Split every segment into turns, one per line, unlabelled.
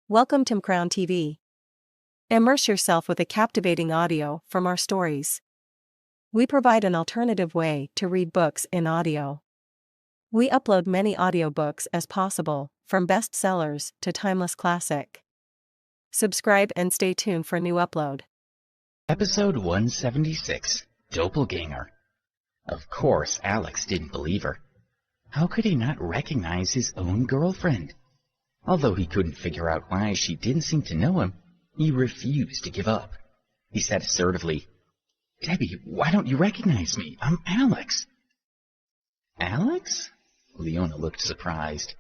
Welcome to Crown TV. Immerse yourself with a captivating audio from our stories. We provide an alternative way to read books in audio. We upload many audiobooks as possible, from bestsellers to timeless classic. Subscribe and stay tuned for new upload.
Episode 176, Doppelganger. Of course, Alex didn't believe her. How could he not recognize his own girlfriend? Although he couldn't figure out why she didn't seem to know him, he refused to give up. He said assertively, "Debbie, why don't you recognize me? I'm Alex." "Alex?" Leona looked surprised.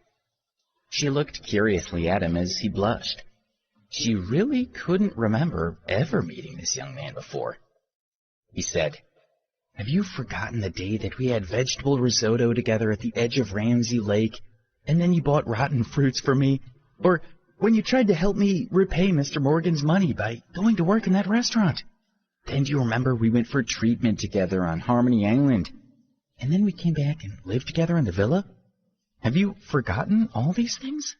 She looked curiously at him as he blushed. She really couldn't remember ever meeting this young man before. He said, "Have you forgotten the day that we had vegetable risotto together at the edge of Ramsey Lake, and then you bought rotten fruits for me? Or when you tried to help me repay Mr. Morgan's money by going to work in that restaurant? Then do you remember we went for treatment together on Harmony Island, and then we came back and lived together in the villa? Have you forgotten all these things?"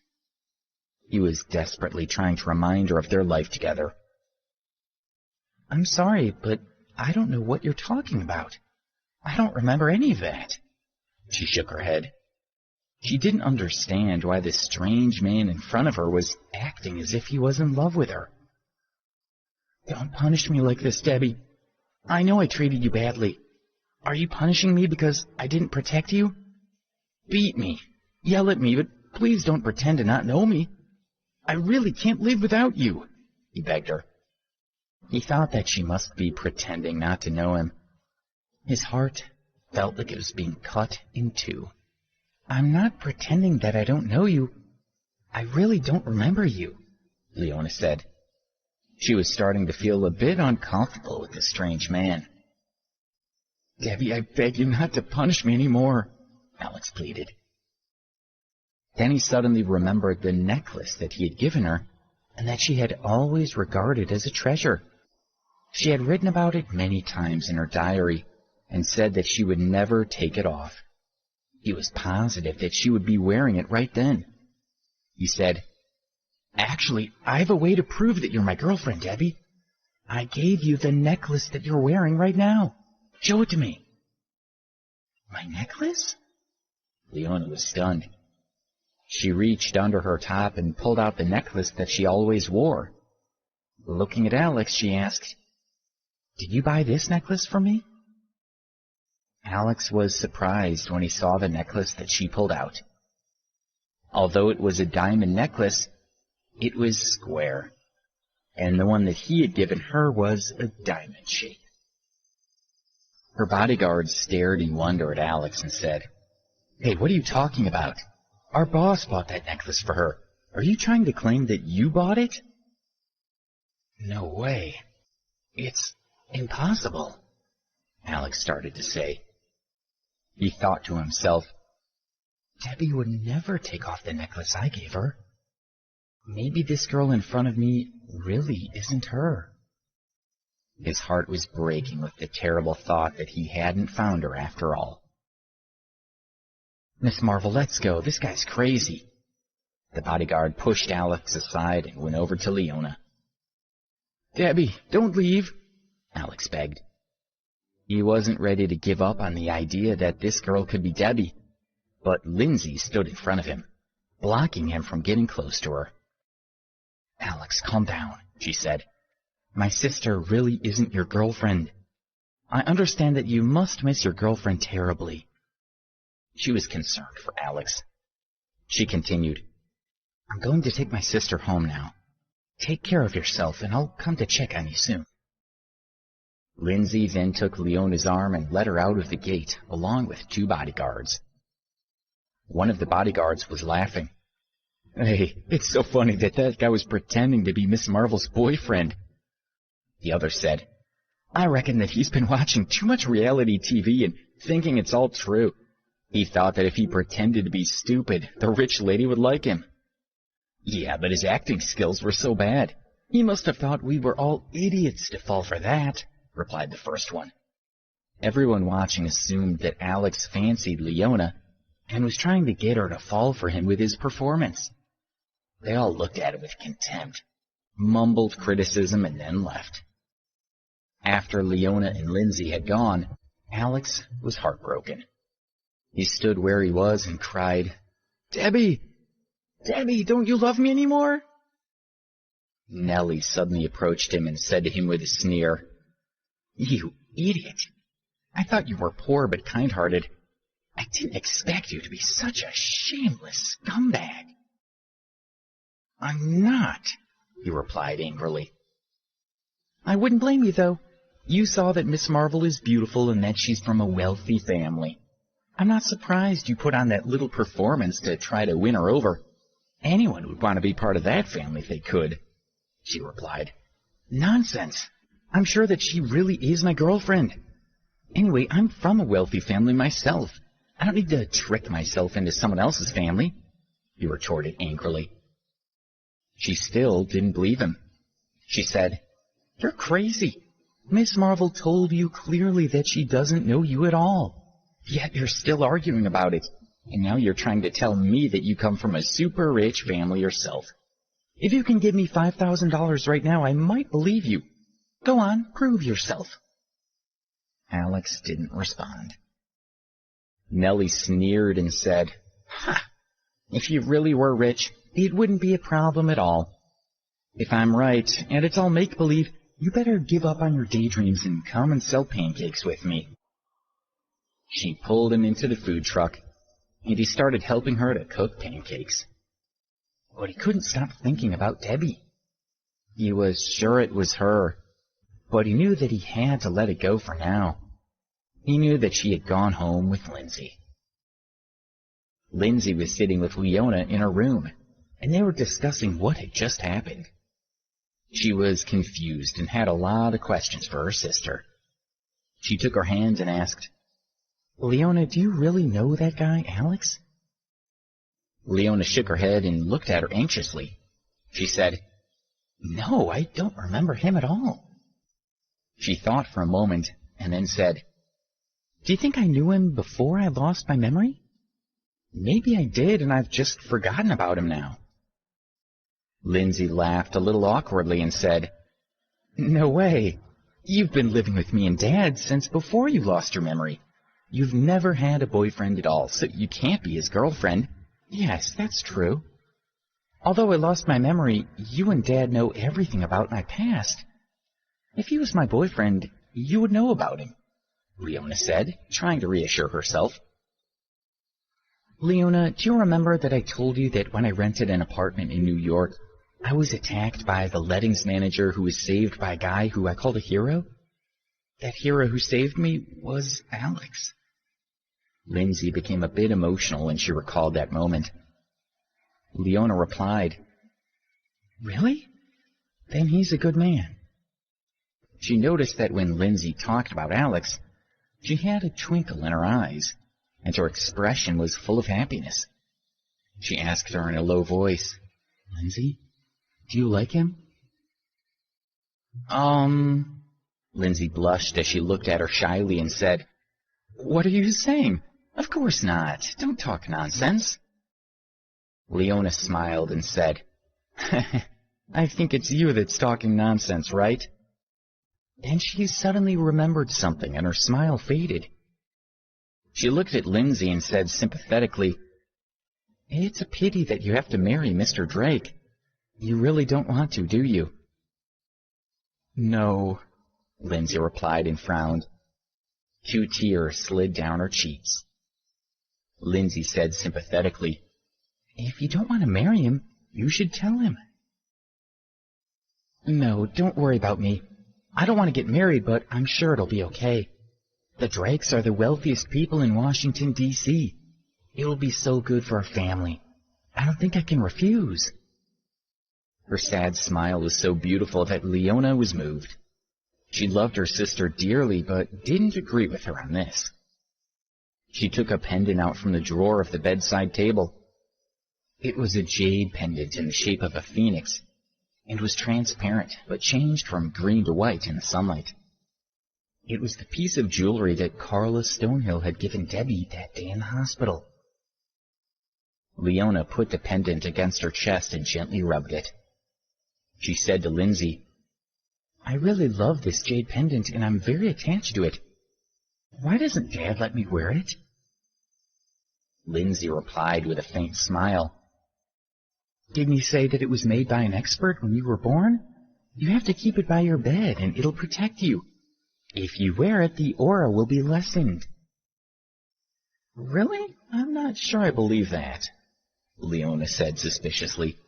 He was desperately trying to remind her of their life together. "I'm sorry, but I don't know what you're talking about. I don't remember any of that." She shook her head. She didn't understand why this strange man in front of her was acting as if he was in love with her. "Don't punish me like this, Debbie. I know I treated you badly. Are you punishing me because I didn't protect you? Beat me, yell at me, but please don't pretend to not know me. I really can't live without you," he begged her. He thought that she must be pretending not to know him. His heart felt like it was being cut in two. "I'm not pretending that I don't know you. I really don't remember you," Leona said. She was starting to feel a bit uncomfortable with this strange man. "Debbie, I beg you not to punish me anymore," Alex pleaded. Then he suddenly remembered the necklace that he had given her and that she had always regarded as a treasure. She had written about it many times in her diary and said that she would never take it off. He was positive that she would be wearing it right then. He said, "Actually, I have a way to prove that you're my girlfriend, Debbie. I gave you the necklace that you're wearing right now. Show it to me." "My necklace?" Leona was stunned. She reached under her top and pulled out the necklace that she always wore. Looking at Alex, she asked, "Did you buy this necklace for me?" Alex was surprised when he saw the necklace that she pulled out. Although it was a diamond necklace, it was square, and the one that he had given her was a diamond shape. Her bodyguard stared in wonder at Alex and said, "Hey, what are you talking about? Our boss bought that necklace for her. Are you trying to claim that you bought it?" "No way. It's impossible," Alex started to say. He thought to himself, "Debbie would never take off the necklace I gave her. Maybe this girl in front of me really isn't her." His heart was breaking with the terrible thought that he hadn't found her after all. "Miss Marvel, let's go. This guy's crazy." The bodyguard pushed Alex aside and went over to Leona. "Debbie, don't leave," Alex begged. He wasn't ready to give up on the idea that this girl could be Debbie, but Lindsay stood in front of him, blocking him from getting close to her. "Alex, calm down," she said. "My sister really isn't your girlfriend. I understand that you must miss your girlfriend terribly." She was concerned for Alex. She continued, "I'm going to take my sister home now. Take care of yourself, and I'll come to check on you soon." Lindsay then took Leona's arm and led her out of the gate, along with two bodyguards. One of the bodyguards was laughing. "Hey, it's so funny that guy was pretending to be Miss Marvel's boyfriend." The other said, "I reckon that he's been watching too much reality TV and thinking it's all true. He thought that if he pretended to be stupid, the rich lady would like him." "Yeah, but his acting skills were so bad. He must have thought we were all idiots to fall for that," replied the first one. Everyone watching assumed that Alex fancied Leona and was trying to get her to fall for him with his performance. They all looked at it with contempt, mumbled criticism, and then left. After Leona and Lindsay had gone, Alex was heartbroken. He stood where he was and cried, "Debbie! Debbie, don't you love me anymore?" Nellie suddenly approached him and said to him with a sneer, "You idiot! I thought you were poor but kind-hearted. I didn't expect you to be such a shameless scumbag." "I'm not," he replied angrily. "I wouldn't blame you, though. You saw that Miss Marvel is beautiful and that she's from a wealthy family. I'm not surprised you put on that little performance to try to win her over. Anyone would want to be part of that family if they could," she replied. "Nonsense. I'm sure that she really is my girlfriend. Anyway, I'm from a wealthy family myself. I don't need to trick myself into someone else's family," he retorted angrily. She still didn't believe him. She said, "You're crazy. Miss Marvel told you clearly that she doesn't know you at all. Yet you're still arguing about it, and now you're trying to tell me that you come from a super rich family yourself. If you can give me $5,000 right now, I might believe you. Go on, prove yourself." Alex didn't respond. Nellie sneered and said, "Ha! If you really were rich, it wouldn't be a problem at all. If I'm right, and it's all make-believe, you better give up on your daydreams and come and sell pancakes with me." She pulled him into the food truck, and he started helping her to cook pancakes. But he couldn't stop thinking about Debbie. He was sure it was her, but he knew that he had to let it go for now. He knew that she had gone home with Lindsay. Lindsay was sitting with Leona in her room, and they were discussing what had just happened. She was confused and had a lot of questions for her sister. She took her hand and asked, "Leona, do you really know that guy, Alex?" Leona shook her head and looked at her anxiously. She said, "No, I don't remember him at all." She thought for a moment and then said, "Do you think I knew him before I lost my memory? Maybe I did and I've just forgotten about him now." Lindsay laughed a little awkwardly and said, "No way. You've been living with me and Dad since before you lost your memory. You've never had a boyfriend at all, so you can't be his girlfriend." "Yes, that's true. Although I lost my memory, you and Dad know everything about my past. If he was my boyfriend, you would know about him," Leona said, trying to reassure herself. "Leona, do you remember that I told you that when I rented an apartment in New York, I was attacked by the lettings manager who was saved by a guy who I called a hero? That hero who saved me was Alex." Lindsay became a bit emotional when she recalled that moment. Leona replied, "Really? Then he's a good man." She noticed that when Lindsay talked about Alex, she had a twinkle in her eyes, and her expression was full of happiness. She asked her in a low voice, "Lindsay, do you like him?" Lindsay blushed as she looked at her shyly and said, "What are you saying? Of course not. Don't talk nonsense." Leona smiled and said, "I think it's you that's talking nonsense, right?" Then she suddenly remembered something and her smile faded. She looked at Lindsay and said sympathetically, "It's a pity that you have to marry Mr. Drake. You really don't want to, do you?" "No," Lindsay replied and frowned. 2 tears slid down her cheeks. Lindsay said sympathetically, "If you don't want to marry him, you should tell him." "No, don't worry about me. I don't want to get married, but I'm sure it'll be okay. The Drakes are the wealthiest people in Washington, D.C. It will be so good for our family. I don't think I can refuse." Her sad smile was so beautiful that Leona was moved. She loved her sister dearly, but didn't agree with her on this. She took a pendant out from the drawer of the bedside table. It was a jade pendant in the shape of a phoenix, and was transparent, but changed from green to white in the sunlight. It was the piece of jewelry that Carla Stonehill had given Debbie that day in the hospital. Leona put the pendant against her chest and gently rubbed it. She said to Lindsay, "I really love this jade pendant and I'm very attached to it. Why doesn't Dad let me wear it?" Lindsay replied with a faint smile, "Didn't he say that it was made by an expert when you were born? You have to keep it by your bed and it'll protect you. If you wear it, the aura will be lessened." "Really? I'm not sure I believe that," Leona said suspiciously.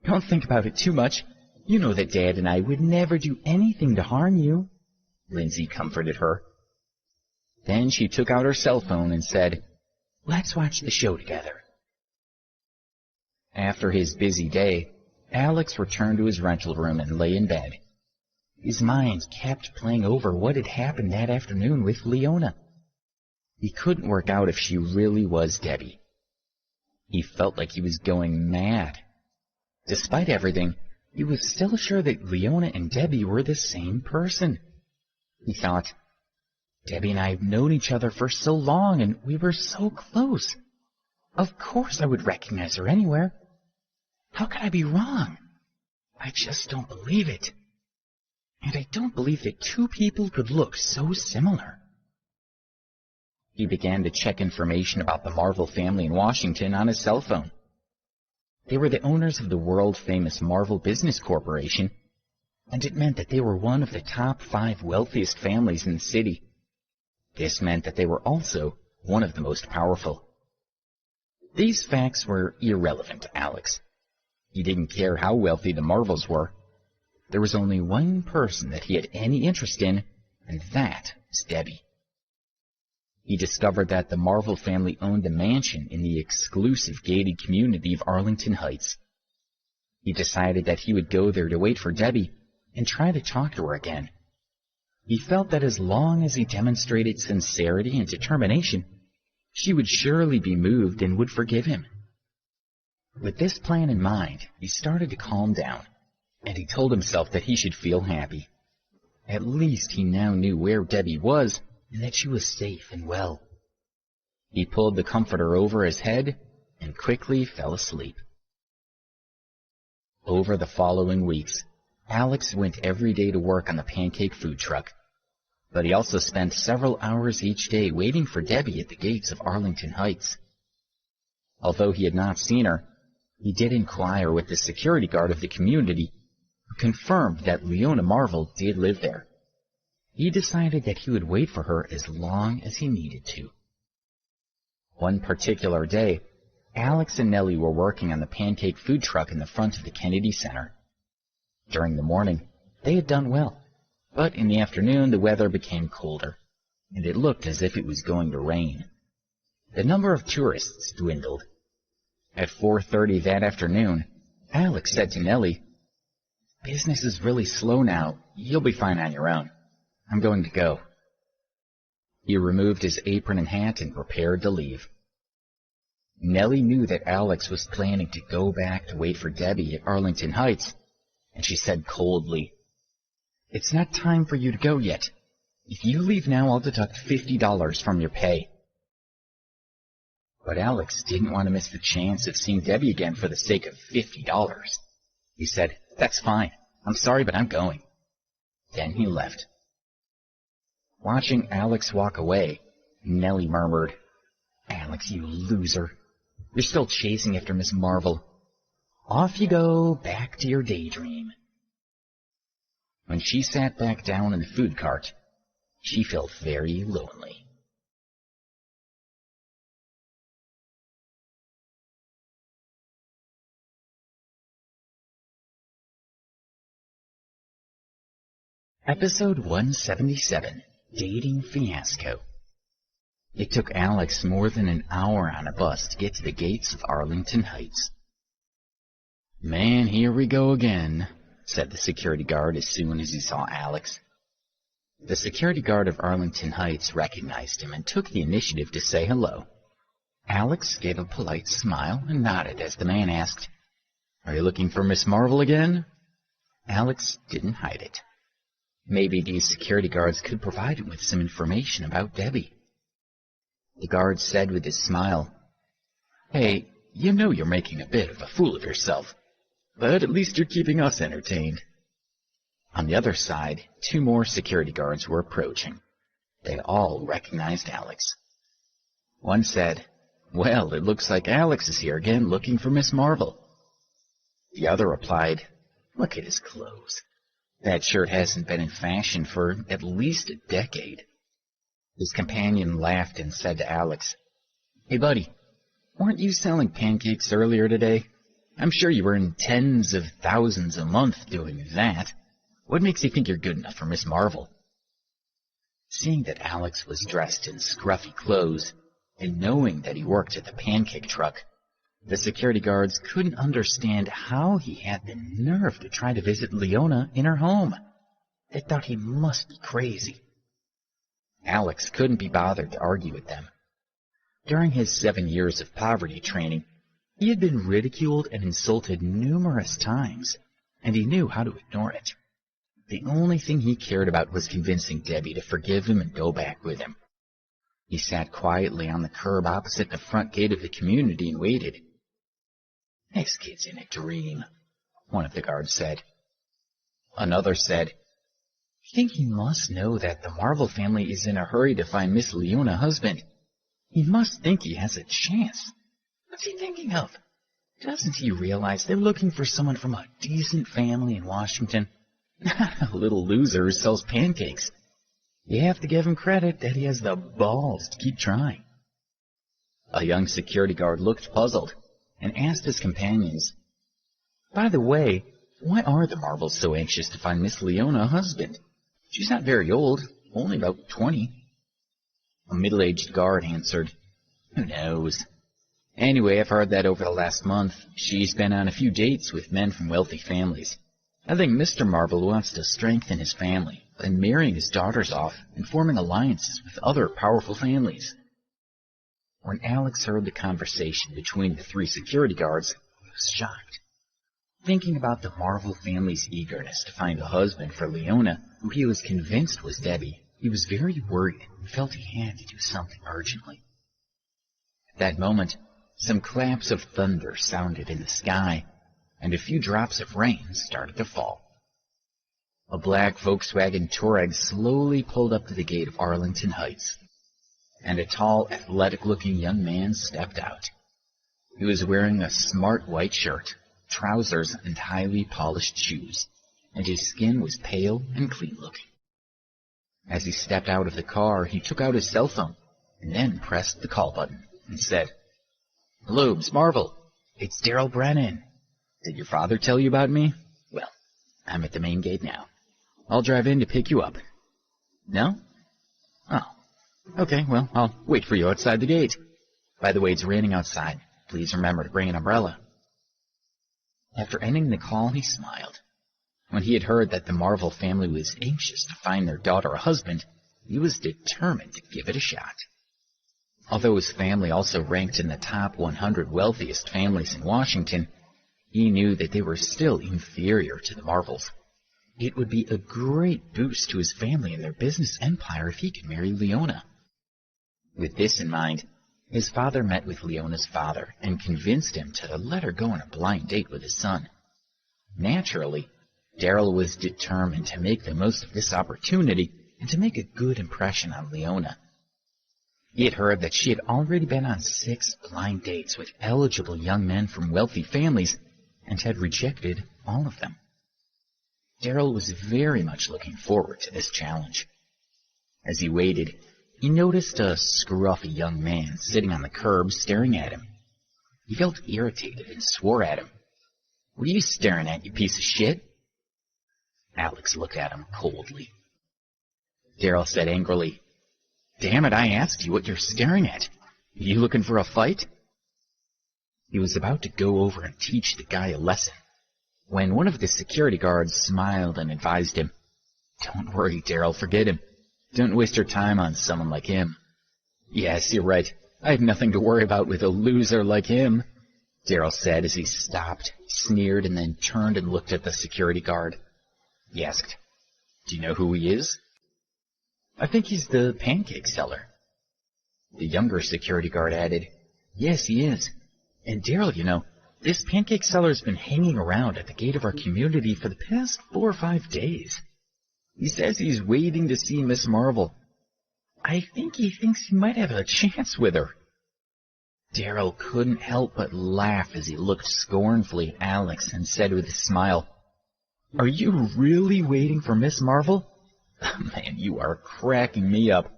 "Don't think about it too much. You know that Dad and I would never do anything to harm you," Lindsay comforted her. Then she took out her cell phone and said, "Let's watch the show together." After his busy day, Alex returned to his rental room and lay in bed. His mind kept playing over what had happened that afternoon with Leona. He couldn't work out if she really was Debbie. He felt like he was going mad. Despite everything, he was still sure that Leona and Debbie were the same person. He thought, Debbie and I have known each other for so long, and we were so close. Of course I would recognize her anywhere. How could I be wrong? I just don't believe it. And I don't believe that two people could look so similar. He began to check information about the Marvel family in Washington on his cell phone. They were the owners of the world-famous Marvel Business Corporation, and it meant that they were one of the top 5 wealthiest families in the city. This meant that they were also one of the most powerful. These facts were irrelevant to Alex. He didn't care how wealthy the Marvels were. There was only one person that he had any interest in, and that was Debbie. He discovered that the Marvel family owned a mansion in the exclusive gated community of Arlington Heights. He decided that he would go there to wait for Debbie and try to talk to her again. He felt that as long as he demonstrated sincerity and determination, she would surely be moved and would forgive him. With this plan in mind, he started to calm down, and he told himself that he should feel happy. At least he now knew where Debbie was and that she was safe and well. He pulled the comforter over his head and quickly fell asleep. Over the following weeks, Alex went every day to work on the pancake food truck, but he also spent several hours each day waiting for Debbie at the gates of Arlington Heights. Although he had not seen her, he did inquire with the security guard of the community, who confirmed that Leona Marvel did live there. He decided that he would wait for her as long as he needed to. One particular day, Alex and Nellie were working on the pancake food truck in the front of the Kennedy Center. During the morning, they had done well, but in the afternoon the weather became colder, and it looked as if it was going to rain. The number of tourists dwindled. At 4:30 that afternoon, Alex said to Nellie, "Business is really slow now. You'll be fine on your own. I'm going to go." He removed his apron and hat and prepared to leave. Nellie knew that Alex was planning to go back to wait for Debbie at Arlington Heights, and she said coldly, "It's not time for you to go yet. If you leave now, I'll deduct $50 from your pay." But Alex didn't want to miss the chance of seeing Debbie again for the sake of $50. He said, "That's fine. I'm sorry, but I'm going." Then he left. Watching Alex walk away, Nellie murmured, "Alex, you loser. You're still chasing after Miss Marvel. Off you go, back to your daydream." When she sat back down in the food cart, she felt very lonely. Episode 177, Dating Fiasco. It took Alex more than an hour on a bus to get to the gates of Arlington Heights. "Man, here we go again," said the security guard as soon as he saw Alex. The security guard of Arlington Heights recognized him and took the initiative to say hello. Alex gave a polite smile and nodded as the man asked, "Are you looking for Miss Marvel again?" Alex didn't hide it. Maybe these security guards could provide him with some information about Debbie. The guard said with his smile, "Hey, You know you're making a bit of a fool of yourself, but at least you're keeping us entertained. On the other side, 2 more security guards were approaching. They all recognized Alex. One said, "Well, it looks like Alex is here again looking for Miss Marvel." The other replied, "Look at his clothes. That shirt hasn't been in fashion for at least a decade." His companion laughed and said to Alex, "Hey, buddy, weren't you selling pancakes earlier today? I'm sure you earn tens of thousands a month doing that. What makes you think you're good enough for Miss Marvel?" Seeing that Alex was dressed in scruffy clothes, and knowing that he worked at the pancake truck, the security guards couldn't understand how he had the nerve to try to visit Leona in her home. They thought he must be crazy. Alex couldn't be bothered to argue with them. During his 7 years of poverty training, he had been ridiculed and insulted numerous times, and he knew how to ignore it. The only thing he cared about was convincing Debbie to forgive him and go back with him. He sat quietly on the curb opposite the front gate of the community and waited. "This kid's in a dream," one of the guards said. Another said, "I think he must know that the Marvel family is in a hurry to find Miss Leona's husband. He must think he has a chance. What's he thinking of? Doesn't he realize they're looking for someone from a decent family in Washington? Not a little loser who sells pancakes. You have to give him credit that he has the balls to keep trying." A young security guard looked puzzled and asked his companions, "By the way, why are the Marvels so anxious to find Miss Leona a husband? She's not very old, only about 20. A middle-aged guard answered, "Who knows? Anyway, I've heard that over the last month, she's been on a few dates with men from wealthy families. I think Mr. Marvel wants to strengthen his family by marrying his daughters off and forming alliances with other powerful families." When Alex heard the conversation between the 3 security guards, he was shocked. Thinking about the Marvel family's eagerness to find a husband for Leona, who he was convinced was Debbie, he was very worried and felt he had to do something urgently. At that moment, some claps of thunder sounded in the sky, and a few drops of rain started to fall. A black Volkswagen Touareg slowly pulled up to the gate of Arlington Heights, and a tall, athletic-looking young man stepped out. He was wearing a smart white shirt, trousers, and highly polished shoes, and his skin was pale and clean-looking. As he stepped out of the car, he took out his cell phone, and then pressed the call button, and said, "Hello, Miss Marvel. It's Daryl Brennan. Did your father tell you about me? Well, I'm at the main gate now. I'll drive in to pick you up." "No? Oh, okay, well, I'll wait for you outside the gate. By the way, it's raining outside. Please remember to bring an umbrella." After ending the call, he smiled. When he had heard that the Marvel family was anxious to find their daughter a husband, he was determined to give it a shot. Although his family also ranked in the top 100 wealthiest families in Washington, he knew that they were still inferior to the Marvels. It would be a great boost to his family and their business empire if he could marry Leona. With this in mind, his father met with Leona's father and convinced him to let her go on a blind date with his son. Naturally, Daryl was determined to make the most of this opportunity and to make a good impression on Leona. He had heard that she had already been on 6 blind dates with eligible young men from wealthy families and had rejected all of them. Daryl was very much looking forward to this challenge. As he waited, he noticed a scruffy young man sitting on the curb staring at him. He felt irritated and swore at him. "What are you staring at, you piece of shit?" Alex looked at him coldly. Daryl said angrily, "Damn it, I asked you what you're staring at. You looking for a fight?" He was about to go over and teach the guy a lesson, when one of the security guards smiled and advised him, "Don't worry, Daryl, forget him. Don't waste your time on someone like him." "Yes, you're right. I have nothing to worry about with a loser like him," Daryl said as he stopped, sneered, and then turned and looked at the security guard. He asked, "Do you know who he is?" "I think he's the pancake seller." The younger security guard added, "Yes, he is. And Daryl, this pancake seller's been hanging around at the gate of our community for the past 4 or 5 days. He says he's waiting to see Miss Marvel. I think he thinks he might have a chance with her. Daryl couldn't help but laugh as he looked scornfully at Alex and said with a smile, "Are you really waiting for Miss Marvel? Man, you are cracking me up.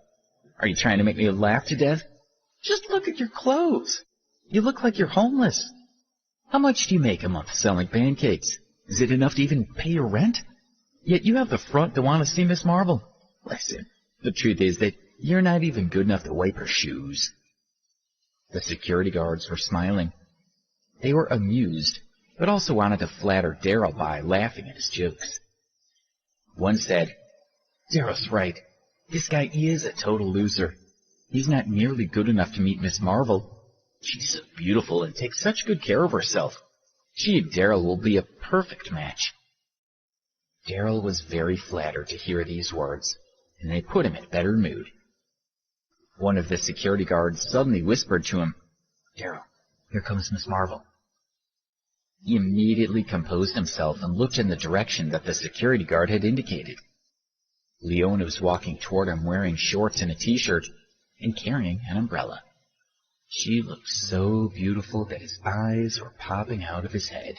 Are you trying to make me laugh to death? Just look at your clothes. You look like you're homeless. How much do you make a month selling pancakes? Is it enough to even pay your rent? Yet you have the front to want to see Miss Marvel. Listen, the truth is that you're not even good enough to wipe her shoes." The security guards were smiling. They were amused, but also wanted to flatter Daryl by laughing at his jokes. One said, "Daryl's right. This guy is a total loser. He's not nearly good enough to meet Miss Marvel. She's so beautiful and takes such good care of herself. She and Daryl will be a perfect match." Daryl was very flattered to hear these words, and they put him in a better mood. One of the security guards suddenly whispered to him, "Daryl, here comes Miss Marvel." He immediately composed himself and looked in the direction that the security guard had indicated. Leona was walking toward him wearing shorts and a t-shirt and carrying an umbrella. She looked so beautiful that his eyes were popping out of his head.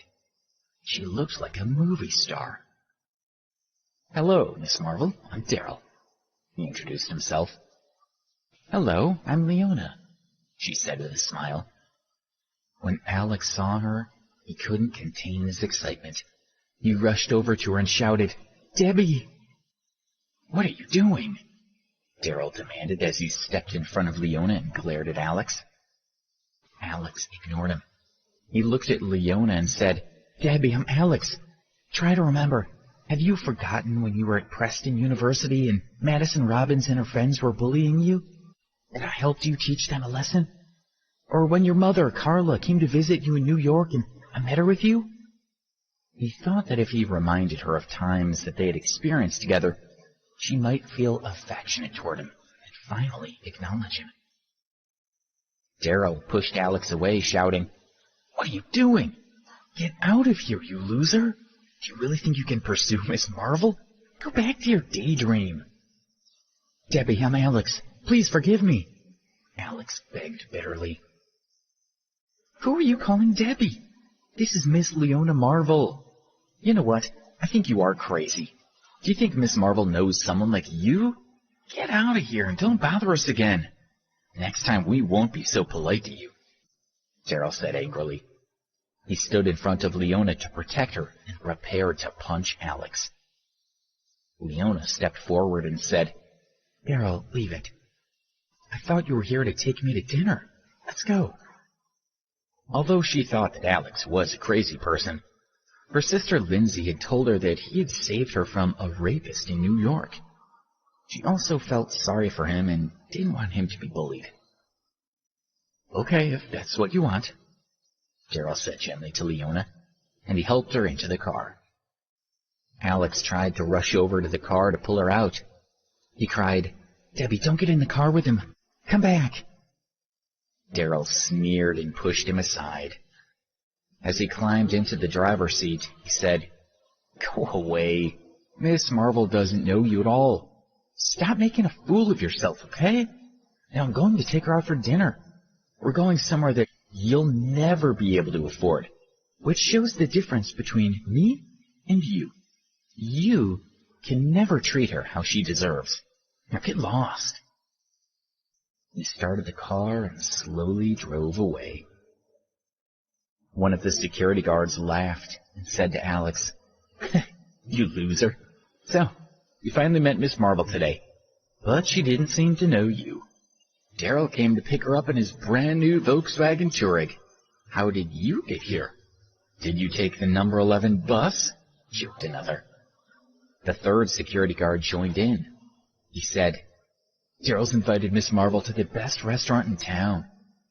She looked like a movie star. "Hello, Miss Marvel. I'm Daryl," he introduced himself. "Hello, I'm Leona," she said with a smile. When Alex saw her, he couldn't contain his excitement. He rushed over to her and shouted, "Debbie!" "What are you doing?" Daryl demanded as he stepped in front of Leona and glared at Alex. Alex ignored him. He looked at Leona and said, "Debbie, I'm Alex. Try to remember. Have you forgotten when you were at Preston University and Madison Robbins and her friends were bullying you? That I helped you teach them a lesson? Or when your mother, Carla, came to visit you in New York and I met her with you?" He thought that if he reminded her of times that they had experienced together, she might feel affectionate toward him and finally acknowledge him. Daryl pushed Alex away, shouting, "What are you doing? Get out of here, you loser! Do you really think you can pursue Miss Marvel? Go back to your daydream." "Debbie, I'm Alex. Please forgive me," Alex begged bitterly. "Who are you calling Debbie? This is Miss Leona Marvel. You know what? I think you are crazy. Do you think Miss Marvel knows someone like you? Get out of here and don't bother us again. Next time we won't be so polite to you," Daryl said angrily. He stood in front of Leona to protect her and prepared to punch Alex. Leona stepped forward and said, "Daryl, leave it. I thought you were here to take me to dinner. Let's go." Although she thought that Alex was a crazy person, her sister Lindsay had told her that he had saved her from a rapist in New York. She also felt sorry for him and didn't want him to be bullied. "Okay, if that's what you want," Daryl said gently to Leona, and he helped her into the car. Alex tried to rush over to the car to pull her out. He cried, "Debbie, don't get in the car with him. Come back." Daryl sneered and pushed him aside. As he climbed into the driver's seat, he said, "Go away. Miss Marvel doesn't know you at all. Stop making a fool of yourself, okay? Now I'm going to take her out for dinner. We're going somewhere that you'll never be able to afford, which shows the difference between me and you. You can never treat her how she deserves. Now get lost." He started the car and slowly drove away. One of the security guards laughed and said to Alex, "You loser. So, you finally met Miss Marvel today, but she didn't seem to know you. Daryl came to pick her up in his brand new Volkswagen Touareg. How did you get here? Did you take the number 11 bus?" joked another. The third security guard joined in. He said, "Daryl's invited Miss Marvel to the best restaurant in town.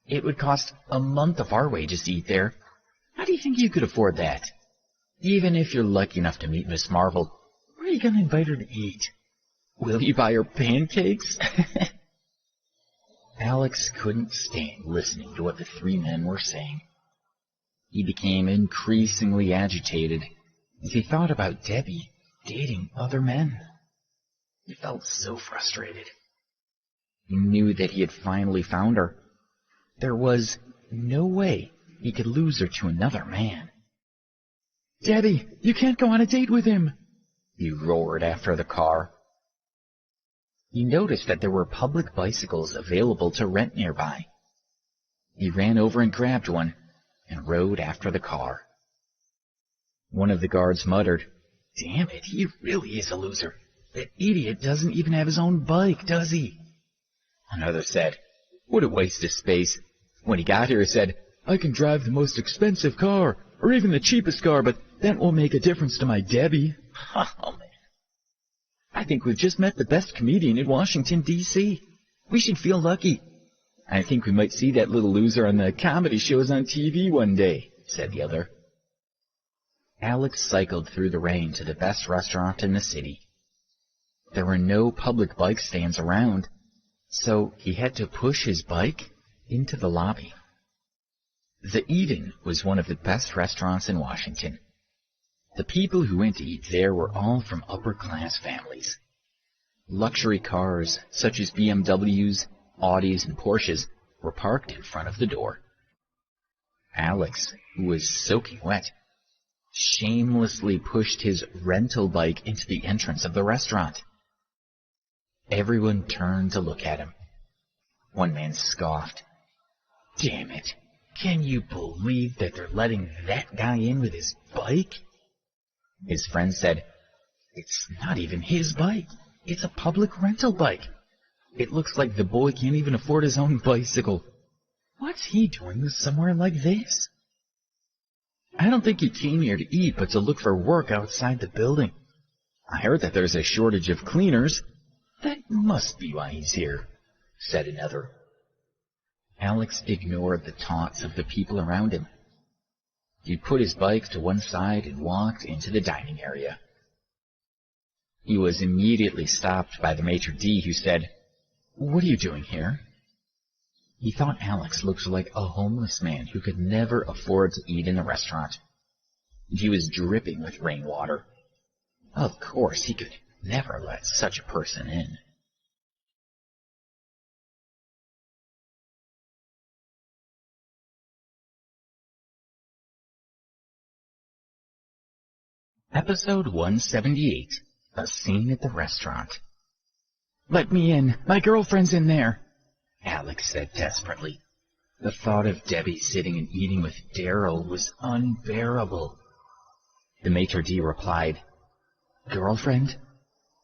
It would cost a month of our wages to eat there. How do you think you could afford that? Even if you're lucky enough to meet Miss Marvel, where are you going to invite her to eat? Will you buy her pancakes?" Alex couldn't stand listening to what the three men were saying. He became increasingly agitated as he thought about Debbie dating other men. He felt so frustrated. He knew that he had finally found her. There was no way he could lose her to another man. "Debbie, you can't go on a date with him!" he roared after the car. He noticed that there were public bicycles available to rent nearby. He ran over and grabbed one and rode after the car. One of the guards muttered, "Damn it, he really is a loser. That idiot doesn't even have his own bike, does he?" Another said, "What a waste of space. When he got here, he said, 'I can drive the most expensive car, or even the cheapest car, but that won't make a difference to my Debbie.'" Oh, man. "I think we've just met the best comedian in Washington, D.C. We should feel lucky. I think we might see that little loser on the comedy shows on TV one day," said the other. Alex cycled through the rain to the best restaurant in the city. There were no public bike stands around, so he had to push his bike into the lobby. The Eden was one of the best restaurants in Washington. The people who went to eat there were all from upper-class families. Luxury cars, such as BMWs, Audis, and Porsches, were parked in front of the door. Alex, who was soaking wet, shamelessly pushed his rental bike into the entrance of the restaurant. Everyone turned to look at him. One man scoffed, "Damn it, can you believe that they're letting that guy in with his bike?" His friend said, "It's not even his bike. It's a public rental bike. It looks like the boy can't even afford his own bicycle. What's he doing somewhere like this?" "I don't think he came here to eat, but to look for work outside the building. I heard that there's a shortage of cleaners. That must be why he's here," said another. Alex ignored the taunts of the people around him. He put his bike to one side and walked into the dining area. He was immediately stopped by the maitre d', who said, "What are you doing here?" He thought Alex looked like a homeless man who could never afford to eat in a restaurant. He was dripping with rainwater. Of course, he could never let such a person in. Episode 178, A Scene at the Restaurant. "Let me in. My girlfriend's in there," Alex said desperately. The thought of Debbie sitting and eating with Daryl was unbearable. The maitre d' replied, "Girlfriend?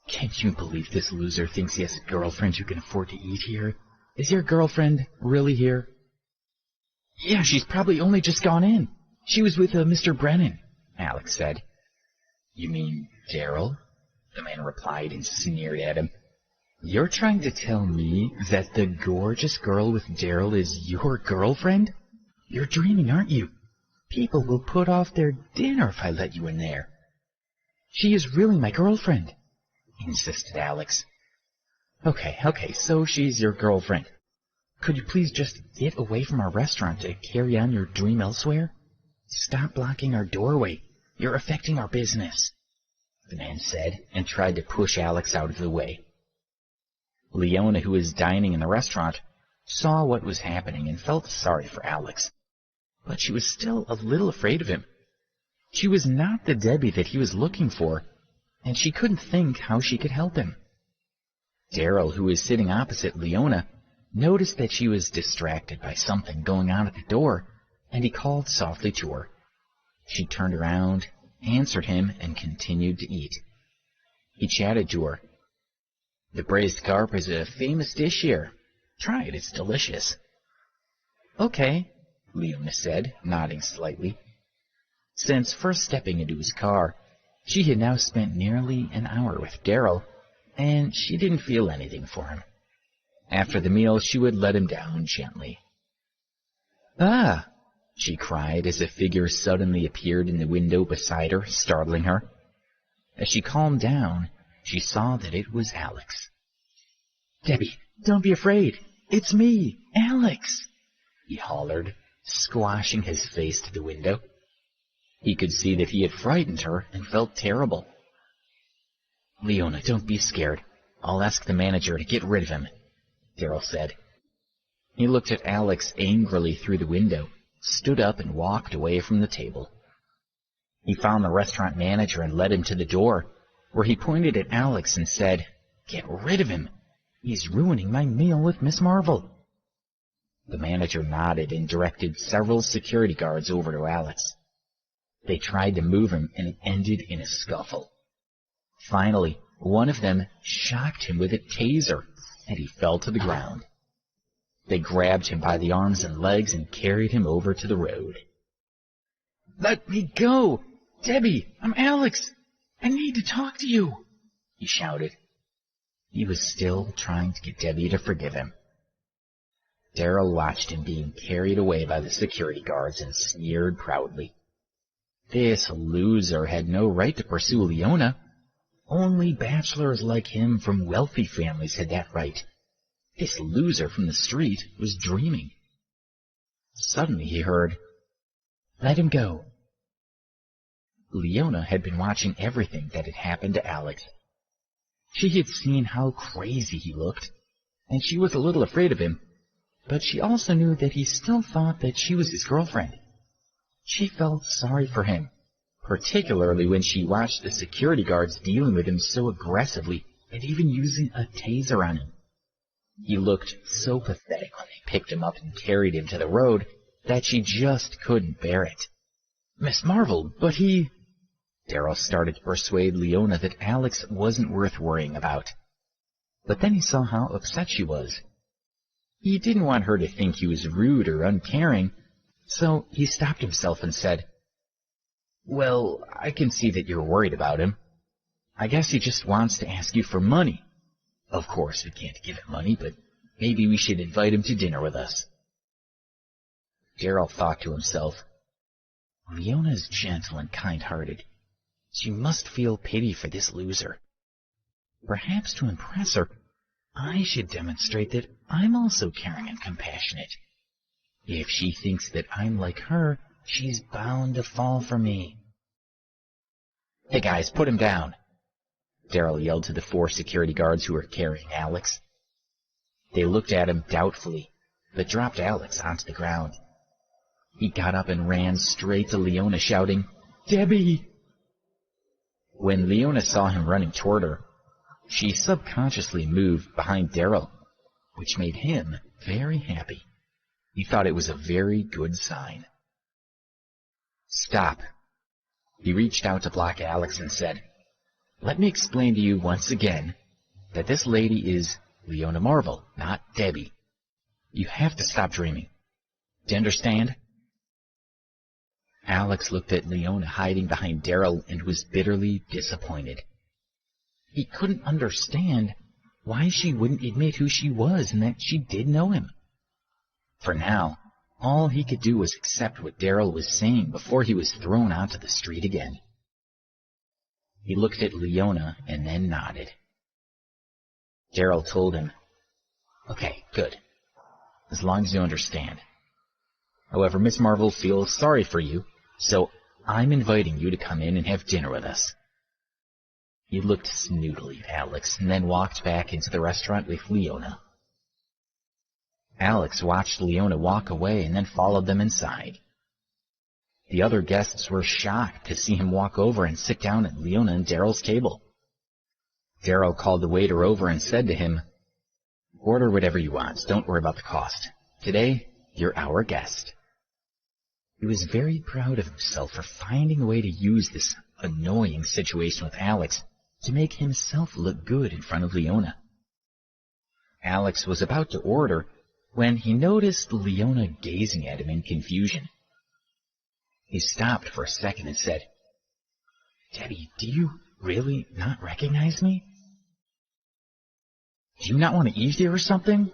Can't you believe this loser thinks he has a girlfriend who can afford to eat here? Is your girlfriend really here?" "Yeah, she's probably only just gone in. She was with Mr. Brennan," Alex said. "You mean Daryl?" the man replied and sneered at him. "You're trying to tell me that the gorgeous girl with Daryl is your girlfriend? You're dreaming, aren't you? People will put off their dinner if I let you in there." "She is really my girlfriend," insisted Alex. Okay, so she's your girlfriend. Could you please just get away from our restaurant to carry on your dream elsewhere? Stop blocking our doorway. You're affecting our business," the man said, and tried to push Alex out of the way. Leona, who was dining in the restaurant, saw what was happening and felt sorry for Alex. But she was still a little afraid of him. She was not the Debbie that he was looking for, and she couldn't think how she could help him. Daryl, who was sitting opposite Leona, noticed that she was distracted by something going on at the door, and he called softly to her. She turned around, answered him, and continued to eat. He chatted to her. "The braised carp is a famous dish here. Try it, it's delicious." "Okay," Leona said, nodding slightly. Since first stepping into his car, she had now spent nearly an hour with Daryl, and she didn't feel anything for him. After the meal, she would let him down gently. "Ah!" she cried as a figure suddenly appeared in the window beside her, startling her. As she calmed down, she saw that it was Alex. "Debbie, don't be afraid. It's me, Alex," he hollered, squashing his face to the window. He could see that he had frightened her and felt terrible. "Leona, don't be scared. I'll ask the manager to get rid of him," Daryl said. He looked at Alex angrily through the window, stood up and walked away from the table. He found the restaurant manager and led him to the door, where he pointed at Alex and said, "Get rid of him. He's ruining my meal with Miss Marvel." The manager nodded and directed several security guards over to Alex. They tried to move him, and it ended in a scuffle. Finally, one of them shocked him with a taser, and he fell to the ground. They grabbed him by the arms and legs and carried him over to the road. "Let me go! Debbie, I'm Alex! I need to talk to you!" he shouted. He was still trying to get Debbie to forgive him. Daryl watched him being carried away by the security guards and sneered proudly. This loser had no right to pursue Leona. Only bachelors like him from wealthy families had that right. This loser from the street was dreaming. Suddenly he heard, "Let him go." Leona had been watching everything that had happened to Alex. She had seen how crazy he looked, and she was a little afraid of him, but she also knew that he still thought that she was his girlfriend. She felt sorry for him, particularly when she watched the security guards dealing with him so aggressively and even using a taser on him. He looked so pathetic when they picked him up and carried him to the road that she just couldn't bear it. "Miss Marvel, but he—" Daryl started to persuade Leona that Alex wasn't worth worrying about. But then he saw how upset she was. He didn't want her to think he was rude or uncaring, so he stopped himself and said, "Well, I can see that you're worried about him. I guess he just wants to ask you for money. Of course, we can't give him money, but maybe we should invite him to dinner with us." Daryl thought to himself, Leona is gentle and kind-hearted. She must feel pity for this loser. Perhaps to impress her, I should demonstrate that I'm also caring and compassionate. If she thinks that I'm like her, she's bound to fall for me. "Hey guys, put him down," Daryl yelled to the 4 security guards who were carrying Alex. They looked at him doubtfully, but dropped Alex onto the ground. He got up and ran straight to Leona, shouting, "Debbie!" When Leona saw him running toward her, she subconsciously moved behind Daryl, which made him very happy. He thought it was a very good sign. "Stop." He reached out to block Alex and said, "Let me explain to you once again that this lady is Leona Marvel, not Debbie. You have to stop dreaming. Do you understand?" Alex looked at Leona hiding behind Daryl and was bitterly disappointed. He couldn't understand why she wouldn't admit who she was and that she did know him. For now, all he could do was accept what Daryl was saying before he was thrown onto the street again. He looked at Leona and then nodded. Daryl told him, "Okay, good. As long as you understand. However, Miss Marvel feels sorry for you, so I'm inviting you to come in and have dinner with us." He looked snootily at Alex and then walked back into the restaurant with Leona. Alex watched Leona walk away and then followed them inside. The other guests were shocked to see him walk over and sit down at Leona and Daryl's table. Daryl called the waiter over and said to him, "Order whatever you want. Don't worry about the cost. Today, you're our guest." He was very proud of himself for finding a way to use this annoying situation with Alex to make himself look good in front of Leona. Alex was about to order when he noticed Leona gazing at him in confusion. He stopped for a second and said, "Debbie, do you really not recognize me?" "Do you not want to eat here or something?"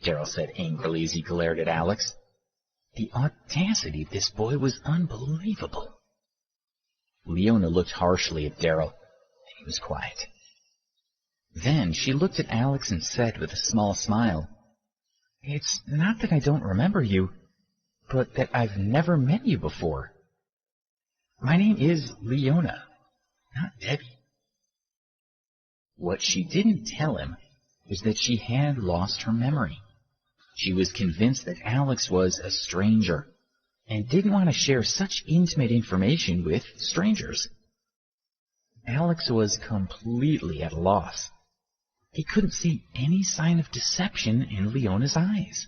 Daryl said angrily as he glared at Alex. The audacity of this boy was unbelievable. Leona looked harshly at Daryl, and he was quiet. Then she looked at Alex and said with a small smile, "It's not that I don't remember you, but that I've never met you before. My name is Leona, not Debbie. What she didn't tell him was that she had lost her memory. She was convinced that Alex was a stranger and didn't want to share such intimate information with strangers. Alex was completely at a loss. He couldn't see any sign of deception in Leona's eyes.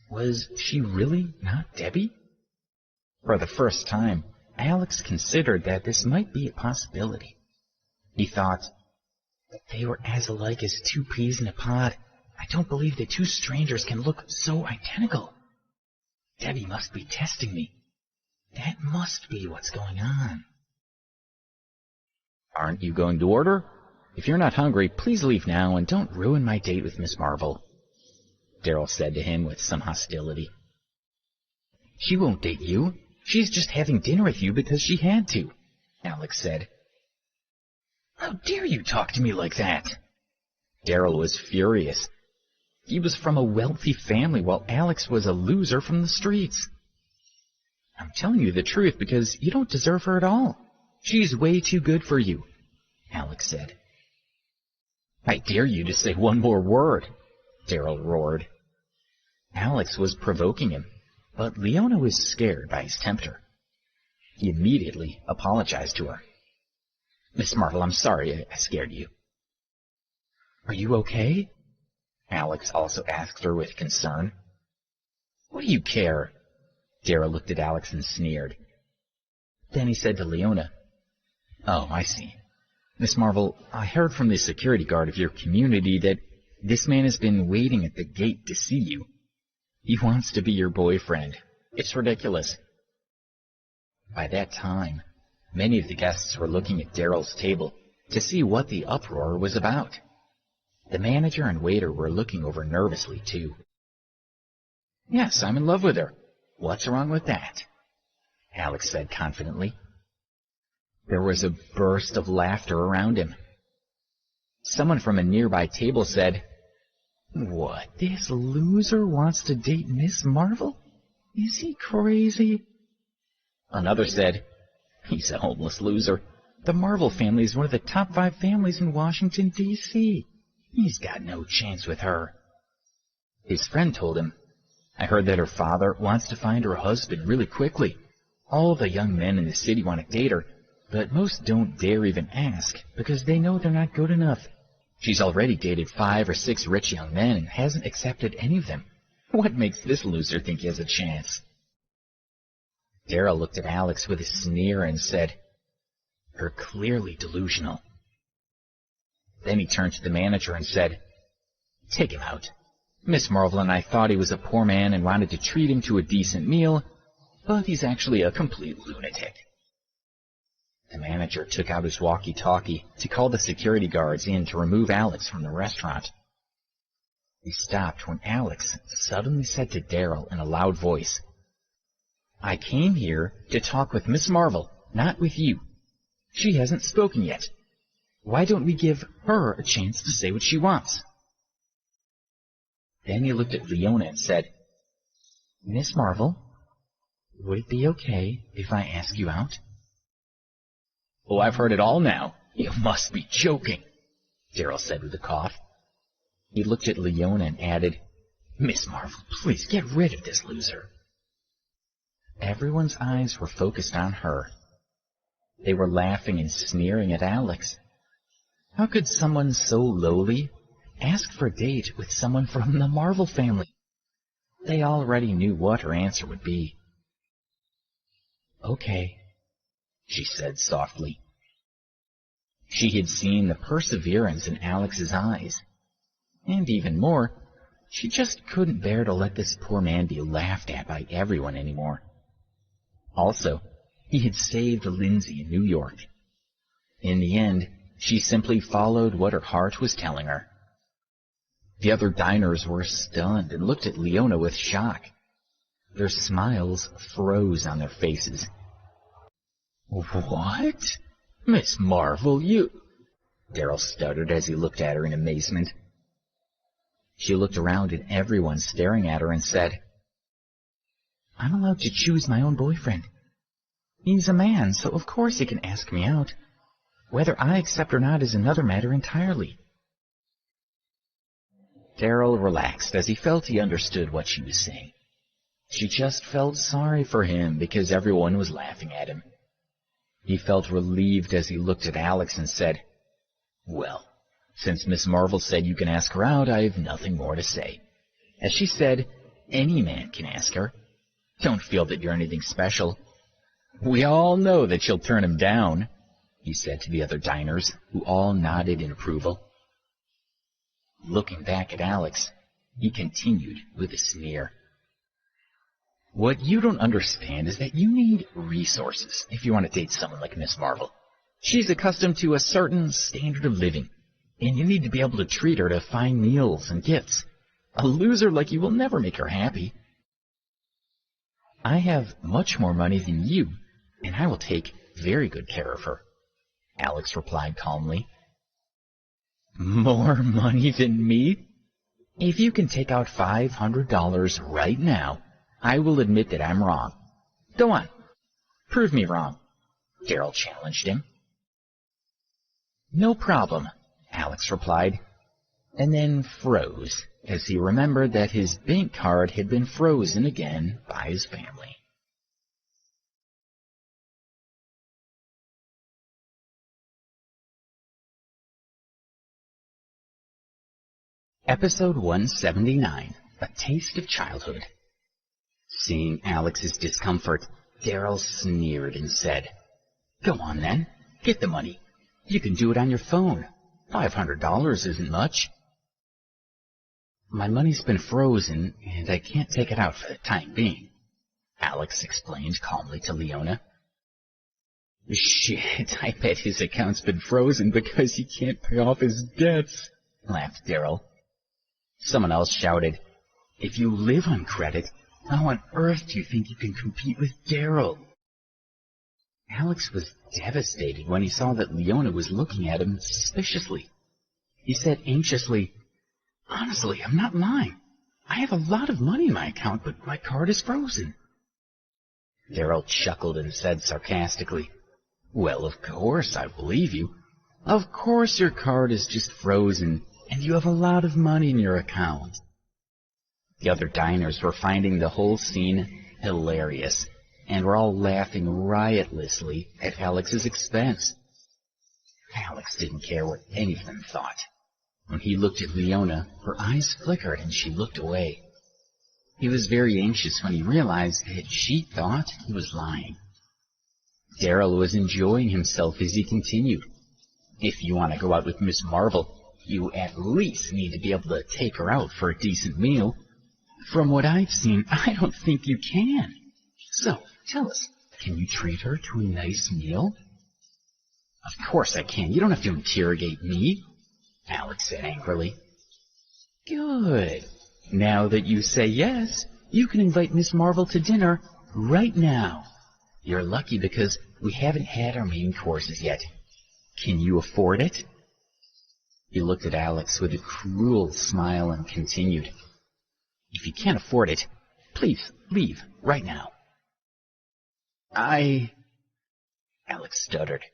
Was she really not Debbie? For the first time, Alex considered that this might be a possibility. He thought, they were as alike as two peas in a pod. I don't believe that two strangers can look so identical. Debbie must be testing me. That must be what's going on. Aren't you going to order? If you're not hungry, please leave now and don't ruin my date with Miss Marvel, Daryl said to him with some hostility. She won't date you. She's just having dinner with you because she had to, Alex said. How dare you talk to me like that? Daryl was furious. He was from a wealthy family while Alex was a loser from the streets. I'm telling you the truth because you don't deserve her at all. She's way too good for you, Alex said. I dare you to say one more word, Daryl roared. Alex was provoking him, but Leona was scared by his temper. He immediately apologized to her. Miss Marvel, I'm sorry I scared you. Are you okay? Alex also asked her with concern. What do you care? Daryl looked at Alex and sneered. Then he said to Leona, Oh, I see. Miss Marvel, I heard from the security guard of your community that this man has been waiting at the gate to see you. He wants to be your boyfriend. It's ridiculous. By that time, many of the guests were looking at Daryl's table to see what the uproar was about. The manager and waiter were looking over nervously, too. Yes, I'm in love with her. What's wrong with that? Alex said confidently. There was a burst of laughter around him. Someone from a nearby table said, What, this loser wants to date Miss Marvel? Is he crazy? Another said, He's a homeless loser. The Marvel family is one of the top 5 families in Washington, D.C. He's got no chance with her. His friend told him, I heard that her father wants to find her a husband really quickly. All the young men in the city want to date her, but most don't dare even ask because they know they're not good enough. She's already dated 5 or 6 rich young men and hasn't accepted any of them. What makes this loser think he has a chance? Daryl looked at Alex with a sneer and said, You're clearly delusional. Then he turned to the manager and said, Take him out. Miss Marvel and I thought he was a poor man and wanted to treat him to a decent meal, but he's actually a complete lunatic. The manager took out his walkie-talkie to call the security guards in to remove Alex from the restaurant. He stopped when Alex suddenly said to Daryl in a loud voice, I came here to talk with Miss Marvel, not with you. She hasn't spoken yet. Why don't we give her a chance to say what she wants? Then he looked at Leona and said, Miss Marvel, would it be okay if I ask you out? Oh, I've heard it all now. You must be joking, Daryl said with a cough. He looked at Leona and added, Miss Marvel, please get rid of this loser. Everyone's eyes were focused on her. They were laughing and sneering at Alex. How could someone so lowly ask for a date with someone from the Marvel family? They already knew what her answer would be. Okay, she said softly. She had seen the perseverance in Alex's eyes. And even more, she just couldn't bear to let this poor man be laughed at by everyone anymore. Also, he had saved Lindsay in New York. In the end, she simply followed what her heart was telling her. The other diners were stunned and looked at Leona with shock. Their smiles froze on their faces. What? Miss Marvel, you... Daryl stuttered as he looked at her in amazement. She looked around at everyone staring at her and said, I'm allowed to choose my own boyfriend. He's a man, so of course he can ask me out. Whether I accept or not is another matter entirely. Daryl relaxed as he felt he understood what she was saying. She just felt sorry for him because everyone was laughing at him. He felt relieved as he looked at Alex and said, "Well, since Miss Marvel said you can ask her out, I have nothing more to say. As she said, any man can ask her. Don't feel that you're anything special. We all know that she'll turn him down," he said to the other diners, who all nodded in approval. Looking back at Alex, he continued with a sneer. "What you don't understand is that you need resources if you want to date someone like Miss Marvel. She's accustomed to a certain standard of living, and you need to be able to treat her to fine meals and gifts. A loser like you will never make her happy. I have much more money than you, and I will take very good care of her," Alex replied calmly. "More money than me? If you can take out $500 right now, I will admit that I'm wrong. Go on, prove me wrong," Daryl challenged him. "No problem," Alex replied, and then froze as he remembered that his bank card had been frozen again by his family. Episode 179, A Taste of Childhood. Seeing Alex's discomfort, Daryl sneered and said, "Go on then, get the money. You can do it on your phone. $500 isn't much." "My money's been frozen, and I can't take it out for the time being," Alex explained calmly to Leona. "Shit, I bet his account's been frozen because he can't pay off his debts," laughed Daryl. Someone else shouted, "If you live on credit, how on earth do you think you can compete with Daryl?" Alex was devastated when he saw that Leona was looking at him suspiciously. He said anxiously, "Honestly, I'm not lying. I have a lot of money in my account, but my card is frozen." Daryl chuckled and said sarcastically, "Well, of course I believe you. Of course your card is just frozen, and you have a lot of money in your account." The other diners were finding the whole scene hilarious, and were all laughing riotously at Alex's expense. Alex didn't care what any of them thought. When he looked at Leona, her eyes flickered and she looked away. He was very anxious when he realized that she thought he was lying. Daryl was enjoying himself as he continued. "If you want to go out with Miss Marvel, you at least need to be able to take her out for a decent meal. From what I've seen, I don't think you can. So, tell us, can you treat her to a nice meal?" "Of course I can. You don't have to interrogate me," Alex said angrily. "Good. Now that you say yes, you can invite Miss Marvel to dinner right now. You're lucky because we haven't had our main courses yet. Can you afford it?" He looked at Alex with a cruel smile and continued, "If you can't afford it, please leave right now." Alex stuttered.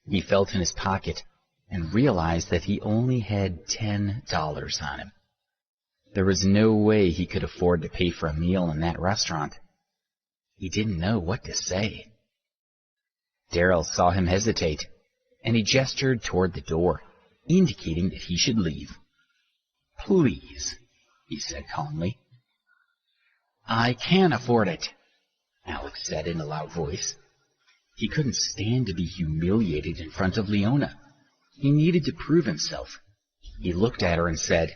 He felt in his pocket and realized that he only had $10 on him. There was no way he could afford to pay for a meal in that restaurant. He didn't know what to say. Daryl saw him hesitate, and he gestured toward the door, indicating that he should leave. "Please," he said calmly. "I can afford it," Alex said in a loud voice. He couldn't stand to be humiliated in front of Leona. He needed to prove himself. He looked at her and said,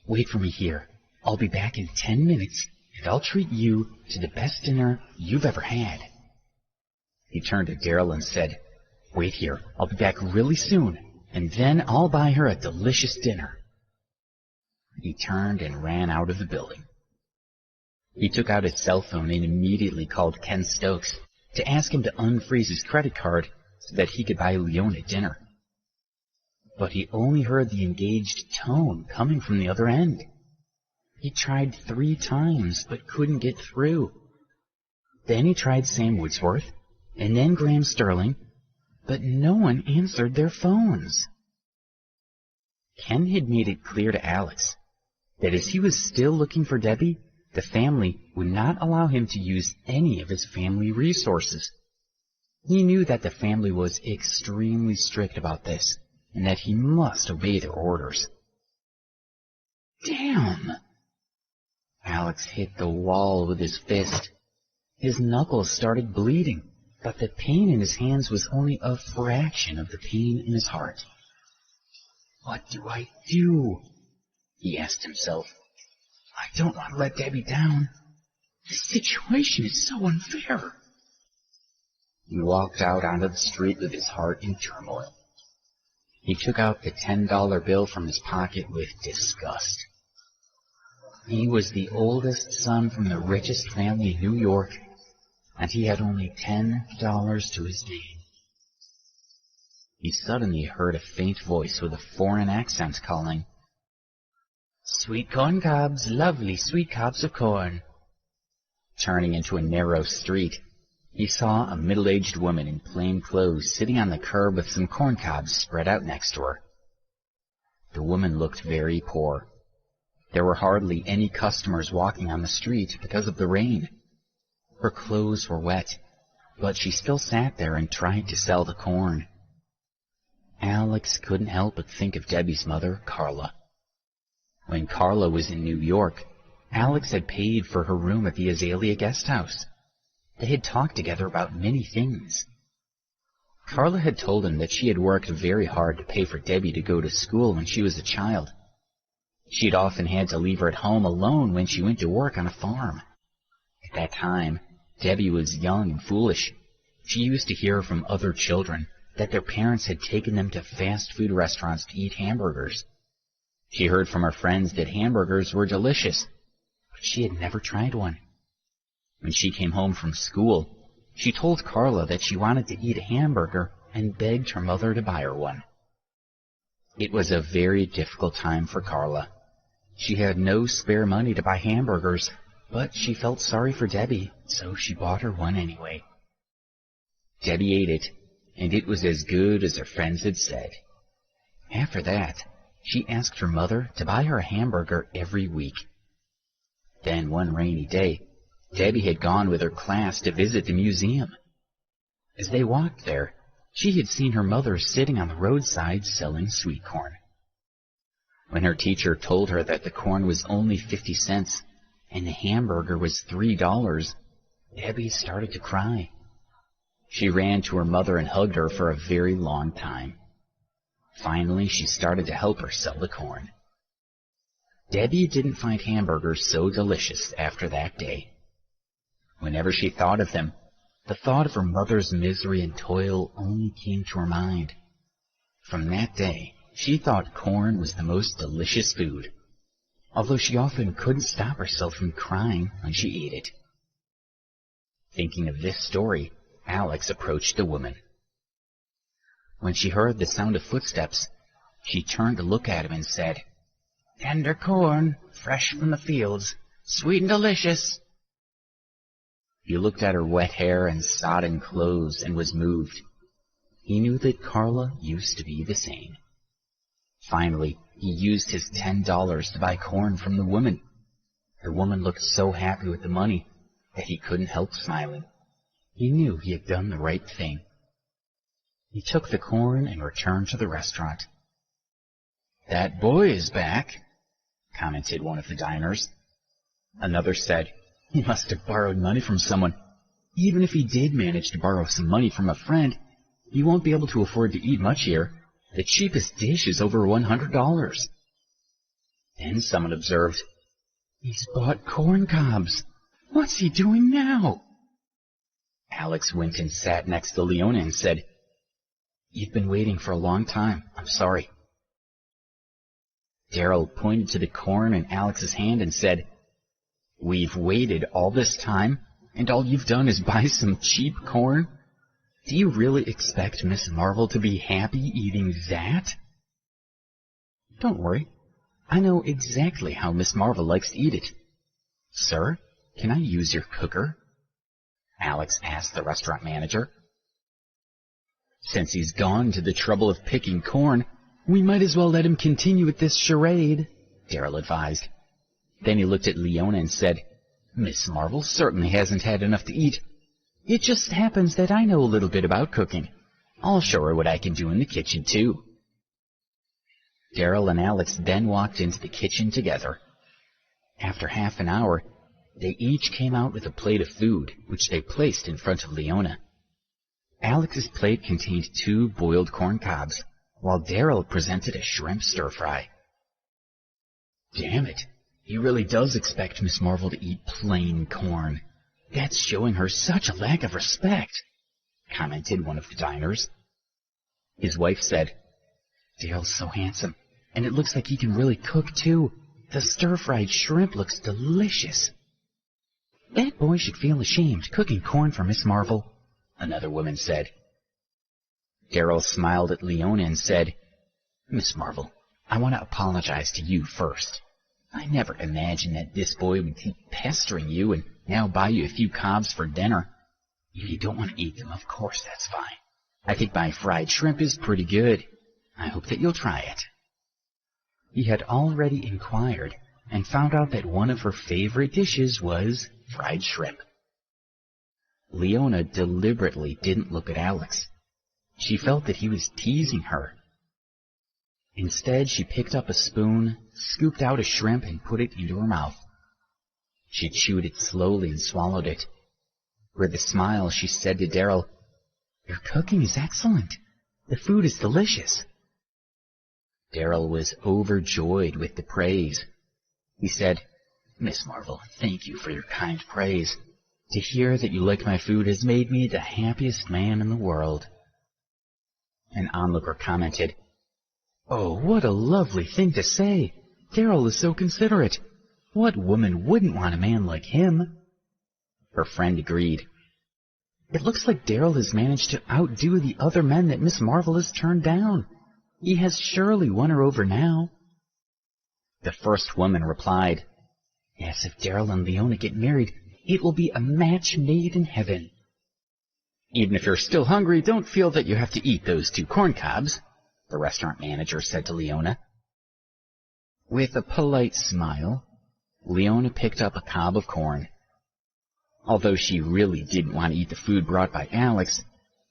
"Wait for me here. I'll be back in 10 minutes, and I'll treat you to the best dinner you've ever had." He turned to Daryl and said, "Wait here. I'll be back really soon, and then I'll buy her a delicious dinner." He turned and ran out of the building. He took out his cell phone and immediately called Ken Stokes to ask him to unfreeze his credit card so that he could buy Leona dinner. But he only heard the engaged tone coming from the other end. He tried 3 times but couldn't get through. Then he tried Sam Woodsworth, and then Graham Sterling, but no one answered their phones. Ken had made it clear to Alex that as he was still looking for Debbie, the family would not allow him to use any of his family resources. He knew that the family was extremely strict about this, and that he must obey their orders. Damn! Alex hit the wall with his fist. His knuckles started bleeding, but the pain in his hands was only a fraction of the pain in his heart. What do I do? He asked himself. I don't want to let Debbie down. This situation is so unfair. He walked out onto the street with his heart in turmoil. He took out the $10 bill from his pocket with disgust. He was the oldest son from the richest family in New York, and he had only $10 to his name. He suddenly heard a faint voice with a foreign accent calling, "Sweet corn cobs, lovely sweet cobs of corn." Turning into a narrow street, he saw a middle-aged woman in plain clothes sitting on the curb with some corn cobs spread out next to her. The woman looked very poor. There were hardly any customers walking on the street because of the rain. Her clothes were wet, but she still sat there and tried to sell the corn. Alex couldn't help but think of Debbie's mother, Carla. When Carla was in New York, Alex had paid for her room at the Azalea Guest House. They had talked together about many things. Carla had told him that she had worked very hard to pay for Debbie to go to school when she was a child. She had often had to leave her at home alone when she went to work on a farm. At that time, Debbie was young and foolish. She used to hear from other children that their parents had taken them to fast food restaurants to eat hamburgers. She heard from her friends that hamburgers were delicious, but she had never tried one. When she came home from school, she told Carla that she wanted to eat a hamburger and begged her mother to buy her one. It was a very difficult time for Carla. She had no spare money to buy hamburgers, but she felt sorry for Debbie, so she bought her one anyway. Debbie ate it, and it was as good as her friends had said. After that, she asked her mother to buy her a hamburger every week. Then one rainy day, Debbie had gone with her class to visit the museum. As they walked there, she had seen her mother sitting on the roadside selling sweet corn. When her teacher told her that the corn was only 50 cents and the hamburger was $3, Debbie started to cry. She ran to her mother and hugged her for a very long time. Finally, she started to help her sell the corn. Debbie didn't find hamburgers so delicious after that day. Whenever she thought of them, the thought of her mother's misery and toil only came to her mind. From that day, she thought corn was the most delicious food, although she often couldn't stop herself from crying when she ate it. Thinking of this story, Alex approached the woman. When she heard the sound of footsteps, she turned to look at him and said, "Tender corn, fresh from the fields, sweet and delicious." He looked at her wet hair and sodden clothes and was moved. He knew that Carla used to be the same. Finally, he used his $10 to buy corn from the woman. The woman looked so happy with the money that he couldn't help smiling. He knew he had done the right thing. He took the corn and returned to the restaurant. "That boy is back," commented one of the diners. Another said, "He must have borrowed money from someone. Even if he did manage to borrow some money from a friend, he won't be able to afford to eat much here. The cheapest dish is over $100. Then someone observed, "He's bought corn cobs. What's he doing now?" Alex went and sat next to Leona and said, "You've been waiting for a long time. I'm sorry." Daryl pointed to the corn in Alex's hand and said, "We've waited all this time, and all you've done is buy some cheap corn? Do you really expect Miss Marvel to be happy eating that?" "Don't worry. I know exactly how Miss Marvel likes to eat it. Sir, can I use your cooker?" Alex asked the restaurant manager. Since he's gone to the trouble of picking corn, we might as well let him continue with this charade, Darryl advised. Then he looked at Leona and said, Miss Marvel certainly hasn't had enough to eat. It just happens that I know a little bit about cooking. I'll show her what I can do in the kitchen, too. Darryl and Alex then walked into the kitchen together. After half an hour, they each came out with a plate of food, which they placed in front of Leona. Alex's plate contained 2 boiled corn cobs, while Darryl presented a shrimp stir-fry. Damn it, he really does expect Miss Marvel to eat plain corn. That's showing her such a lack of respect, commented one of the diners. His wife said, Darryl's so handsome, and it looks like he can really cook, too. The stir-fried shrimp looks delicious. That boy should feel ashamed cooking corn for Miss Marvel, another woman said. Darryl smiled at Leona and said, Miss Marvel, I want to apologize to you first. I never imagined that this boy would keep pestering you and now buy you a few cobs for dinner. If you don't want to eat them, of course, that's fine. I think my fried shrimp is pretty good. I hope that you'll try it. He had already inquired and found out that one of her favorite dishes was fried shrimp. Leona deliberately didn't look at Alex. She felt that he was teasing her. Instead, she picked up a spoon, scooped out a shrimp, and put it into her mouth. She chewed it slowly and swallowed it. With a smile, she said to Darryl, Your cooking is excellent. The food is delicious. Darryl was overjoyed with the praise. He said, Miss Marvel, thank you for your kind praise. To hear that you like my food has made me the happiest man in the world. An onlooker commented, Oh, what a lovely thing to say. Darryl is so considerate. What woman wouldn't want a man like him? Her friend agreed. It looks like Darryl has managed to outdo the other men that Miss Marvel has turned down. He has surely won her over now. The first woman replied, Yes, if Darryl and Leona get married, it will be a match made in heaven. Even if you're still hungry, don't feel that you have to eat those 2 corn cobs, the restaurant manager said to Leona. With a polite smile, Leona picked up a cob of corn. Although she really didn't want to eat the food brought by Alex,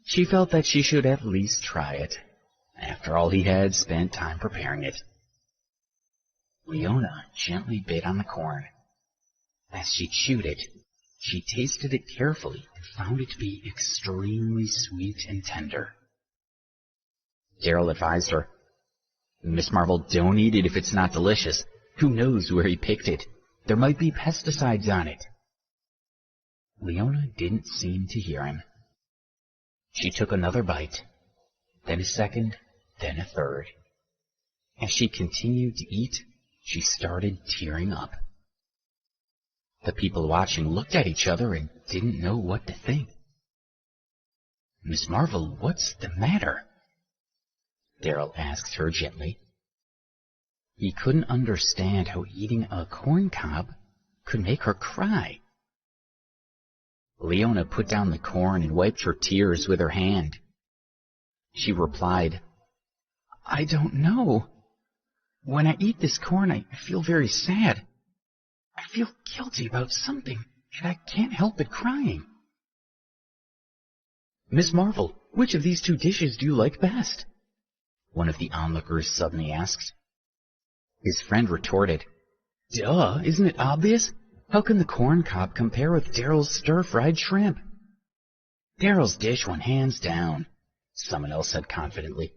she felt that she should at least try it. After all, he had spent time preparing it. Leona gently bit on the corn. As she chewed it, she tasted it carefully and found it to be extremely sweet and tender. Darryl advised her, Miss Marvel, don't eat it if it's not delicious. Who knows where he picked it? There might be pesticides on it. Leona didn't seem to hear him. She took another bite, then a second, then a third. As she continued to eat, she started tearing up. The people watching looked at each other and didn't know what to think. Miss Marvel, what's the matter? Darryl asked her gently. He couldn't understand how eating a corn cob could make her cry. Leona put down the corn and wiped her tears with her hand. She replied, I don't know. When I eat this corn, I feel very sad. I feel guilty about something, and I can't help but crying. Miss Marvel, which of these 2 dishes do you like best? One of the onlookers suddenly asked. His friend retorted, Duh, isn't it obvious? How can the corn cob compare with Darryl's stir-fried shrimp? Darryl's dish won hands down, someone else said confidently.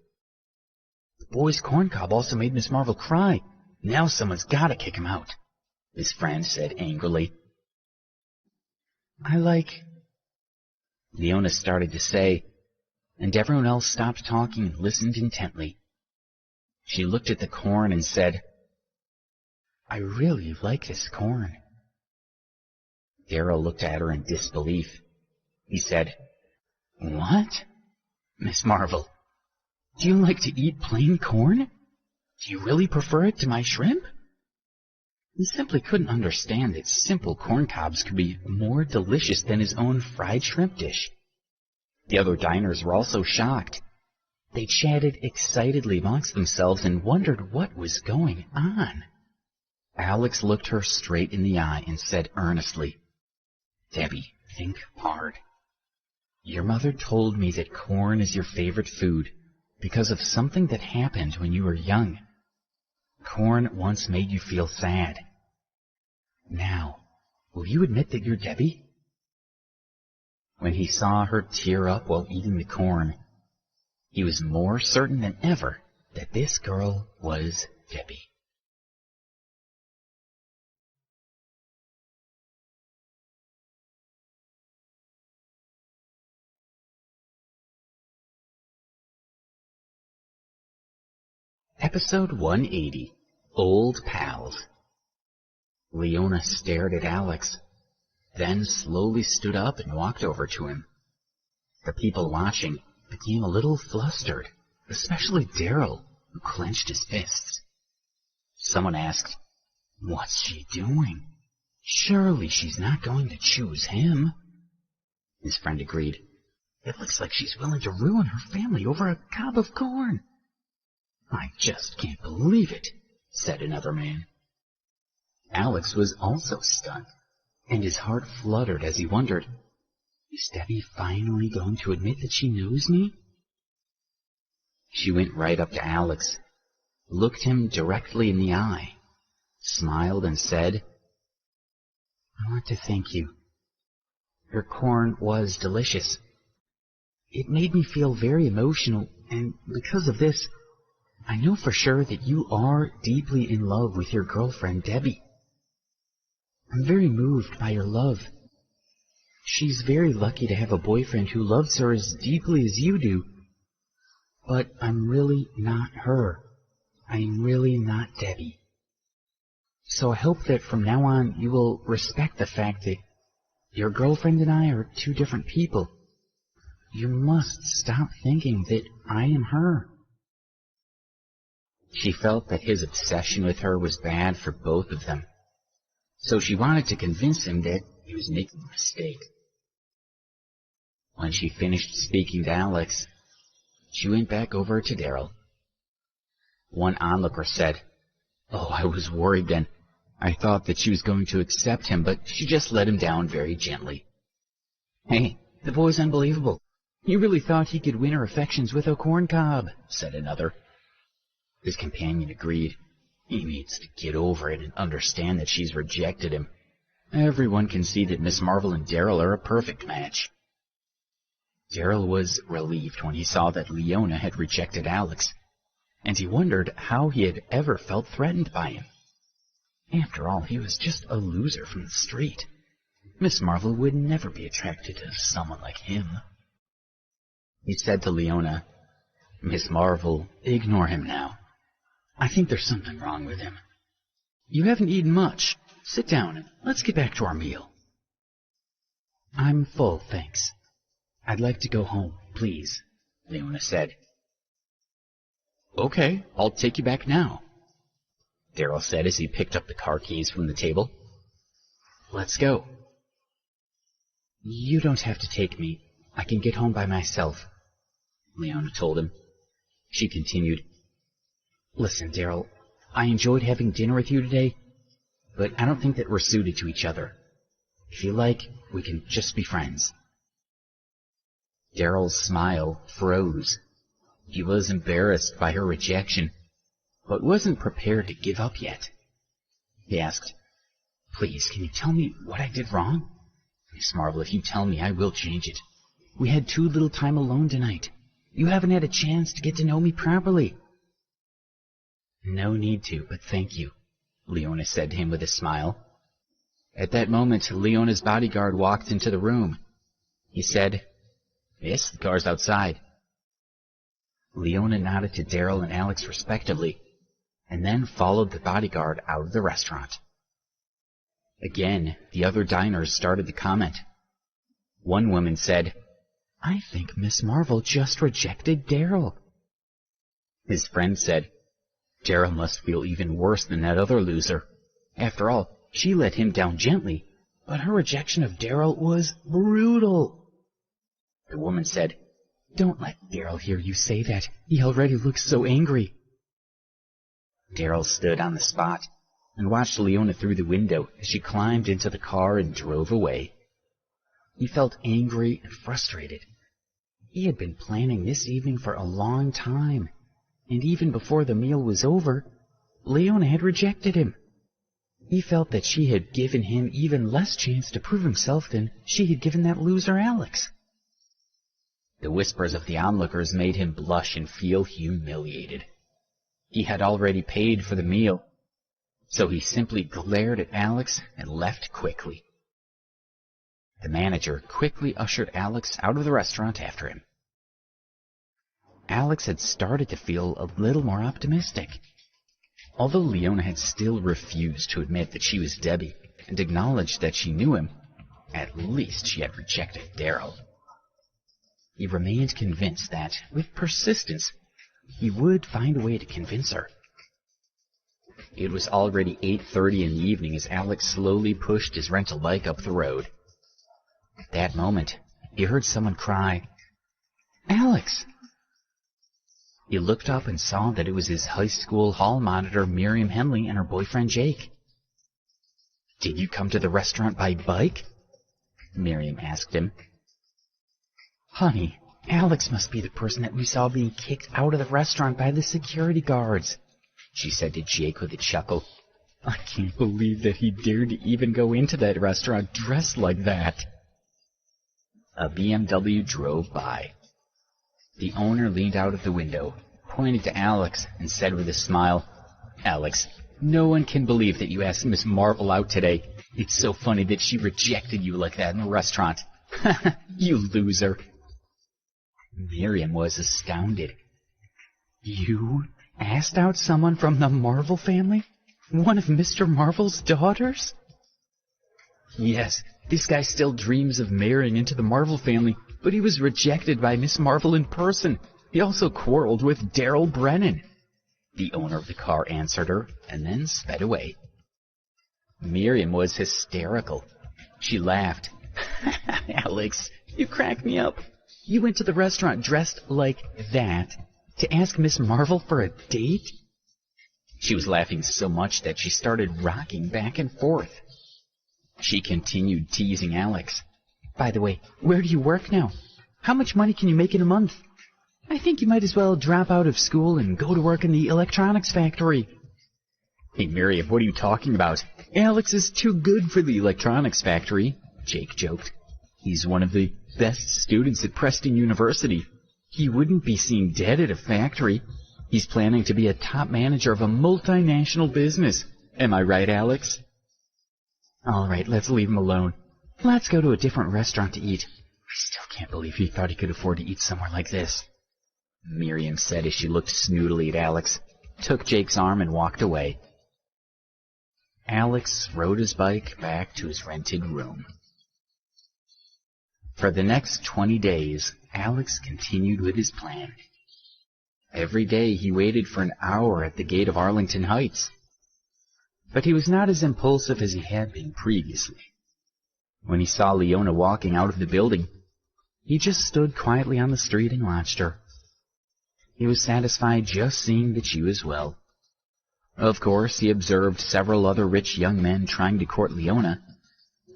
The boy's corn cob also made Miss Marvel cry. Now someone's got to kick him out, his friend said angrily. Leona started to say, and everyone else stopped talking and listened intently. She looked at the corn and said, I really like this corn. Darryl looked at her in disbelief. He said, What? Miss Marvel, do you like to eat plain corn? Do you really prefer it to my shrimp? He simply couldn't understand that simple corn cobs could be more delicious than his own fried shrimp dish. The other diners were also shocked. They chatted excitedly amongst themselves and wondered what was going on. Alex looked her straight in the eye and said earnestly, "Debbie, think hard. Your mother told me that corn is your favorite food because of something that happened when you were young. Corn once made you feel sad. Now, will you admit that you're Debbie?" When he saw her tear up while eating the corn, he was more certain than ever that this girl was Debbie. Episode 180, Old Pals. Leona stared at Alex, then slowly stood up and walked over to him. The people watching became a little flustered, especially Daryl, who clenched his fists. Someone asked, "What's she doing? Surely she's not going to choose him." His friend agreed. "It looks like she's willing to ruin her family over a cob of corn." "I just can't believe it," said another man. Alex was also stunned, and his heart fluttered as he wondered, is Debbie finally going to admit that she knows me? She went right up to Alex, looked him directly in the eye, smiled and said, "I want to thank you. Your corn was delicious. It made me feel very emotional, and because of this, I know for sure that you are deeply in love with your girlfriend, Debbie. I'm very moved by your love. She's very lucky to have a boyfriend who loves her as deeply as you do. But I'm really not her. I'm really not Debbie. So I hope that from now on you will respect the fact that your girlfriend and I are two different people. You must stop thinking that I am her." She felt that his obsession with her was bad for both of them, so she wanted to convince him that he was making a mistake. When she finished speaking to Alex, she went back over to Daryl. One onlooker said, "Oh, I was worried then. I thought that she was going to accept him, but she just let him down very gently." "Hey, the boy's unbelievable. You really thought he could win her affections with a corn cob," said another. His companion agreed. He needs to get over it and understand that she's rejected him. Everyone can see that Miss Marvel and Daryl are a perfect match. Daryl was relieved when he saw that Leona had rejected Alex, and he wondered how he had ever felt threatened by him. After all, he was just a loser from the street. Miss Marvel would never be attracted to someone like him. He said to Leona, "Miss Marvel, ignore him now. I think there's something wrong with him. You haven't eaten much. Sit down and let's get back to our meal." "I'm full, thanks. I'd like to go home, please," Leona said. "Okay, I'll take you back now," Daryl said as he picked up the car keys from the table. "Let's go." "You don't have to take me. I can get home by myself," Leona told him. She continued, "Listen, Daryl, I enjoyed having dinner with you today, but I don't think that we're suited to each other. If you like, we can just be friends." Daryl's smile froze. He was embarrassed by her rejection, but wasn't prepared to give up yet. He asked, "Please, can you tell me what I did wrong? Miss Marvel, if you tell me, I will change it. We had too little time alone tonight. You haven't had a chance to get to know me properly." "No need to, but thank you," Leona said to him with a smile. At that moment, Leona's bodyguard walked into the room. He said, "Yes, the car's outside." Leona nodded to Daryl and Alex respectively, and then followed the bodyguard out of the restaurant. Again, the other diners started to comment. One woman said, "I think Miss Marvel just rejected Daryl." His friend said, "Daryl must feel even worse than that other loser. After all, she let him down gently, but her rejection of Daryl was brutal. The woman said, "Don't let Daryl hear you say that. He already looks so angry." Daryl stood on the spot and watched Leona through the window as she climbed into the car and drove away. He felt angry and frustrated. He had been planning this evening for a long time, and even before the meal was over, Leona had rejected him. He felt that she had given him even less chance to prove himself than she had given that loser Alex. The whispers of the onlookers made him blush and feel humiliated. He had already paid for the meal, so he simply glared at Alex and left quickly. The manager quickly ushered Alex out of the restaurant after him. Alex had started to feel a little more optimistic. Although Leona had still refused to admit that she was Debbie and acknowledged that she knew him, at least she had rejected Daryl. He remained convinced that, with persistence, he would find a way to convince her. It was already 8:30 in the evening as Alex slowly pushed his rental bike up the road. At that moment, he heard someone cry, "Alex!" He looked up and saw that it was his high school hall monitor, Miriam Henley, and her boyfriend, Jake. "Did you come to the restaurant by bike?" Miriam asked him. "Honey, Alex must be the person that we saw being kicked out of the restaurant by the security guards," she said to Jake with a chuckle. "I can't believe that he dared to even go into that restaurant dressed like that." A BMW drove by. The owner leaned out of the window, pointed to Alex, and said with a smile, "Alex, no one can believe that you asked Miss Marvel out today. It's so funny that she rejected you like that in the restaurant. You loser." Miriam was astounded. "You asked out someone from the Marvel family? One of Mr. Marvel's daughters?" "Yes, this guy still dreams of marrying into the Marvel family, but he was rejected by Miss Marvel in person. He also quarreled with Daryl Brennan," the owner of the car answered her, and then sped away. Miriam was hysterical. She laughed. "Alex, you crack me up. You went to the restaurant dressed like that to ask Miss Marvel for a date?" She was laughing so much that she started rocking back and forth. She continued teasing Alex. "By the way, where do you work now? How much money can you make in a month? I think you might as well drop out of school and go to work in the electronics factory." "Hey, Miriam, what are you talking about? Alex is too good for the electronics factory," Jake joked. "He's one of the best students at Preston University. He wouldn't be seen dead at a factory. He's planning to be a top manager of a multinational business. Am I right, Alex?" "All right, let's leave him alone. Let's go to a different restaurant to eat. I still can't believe he thought he could afford to eat somewhere like this," Miriam said as she looked snootily at Alex, took Jake's arm, and walked away. Alex rode his bike back to his rented room. For the next 20 days, Alex continued with his plan. Every day he waited for an hour at the gate of Arlington Heights. But he was not as impulsive as he had been previously. When he saw Leona walking out of the building, he just stood quietly on the street and watched her. He was satisfied just seeing that she was well. Of course, he observed several other rich young men trying to court Leona,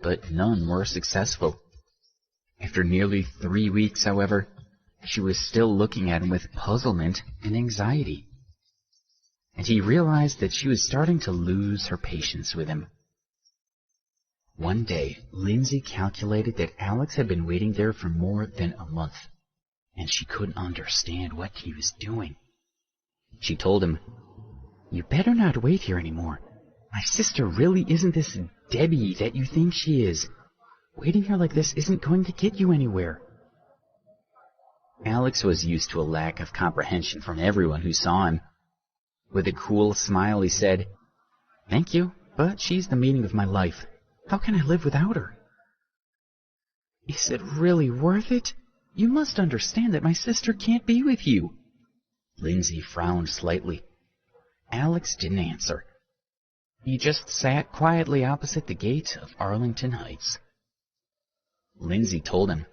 but none were successful. After nearly 3 weeks, however, she was still looking at him with puzzlement and anxiety. And he realized that she was starting to lose her patience with him. One day, Lindsay calculated that Alex had been waiting there for more than a month, and she couldn't understand what he was doing. She told him, "You better not wait here anymore. My sister really isn't this Debbie that you think she is. Waiting here like this isn't going to get you anywhere." Alex was used to a lack of comprehension from everyone who saw him. With a cool smile, he said, "Thank you, but she's the meaning of my life. How can I live without her?" "Is it really worth it? You must understand that my sister can't be with you." Lindsay frowned slightly. Alex didn't answer. He just sat quietly opposite the gate of Arlington Heights. Lindsay told him,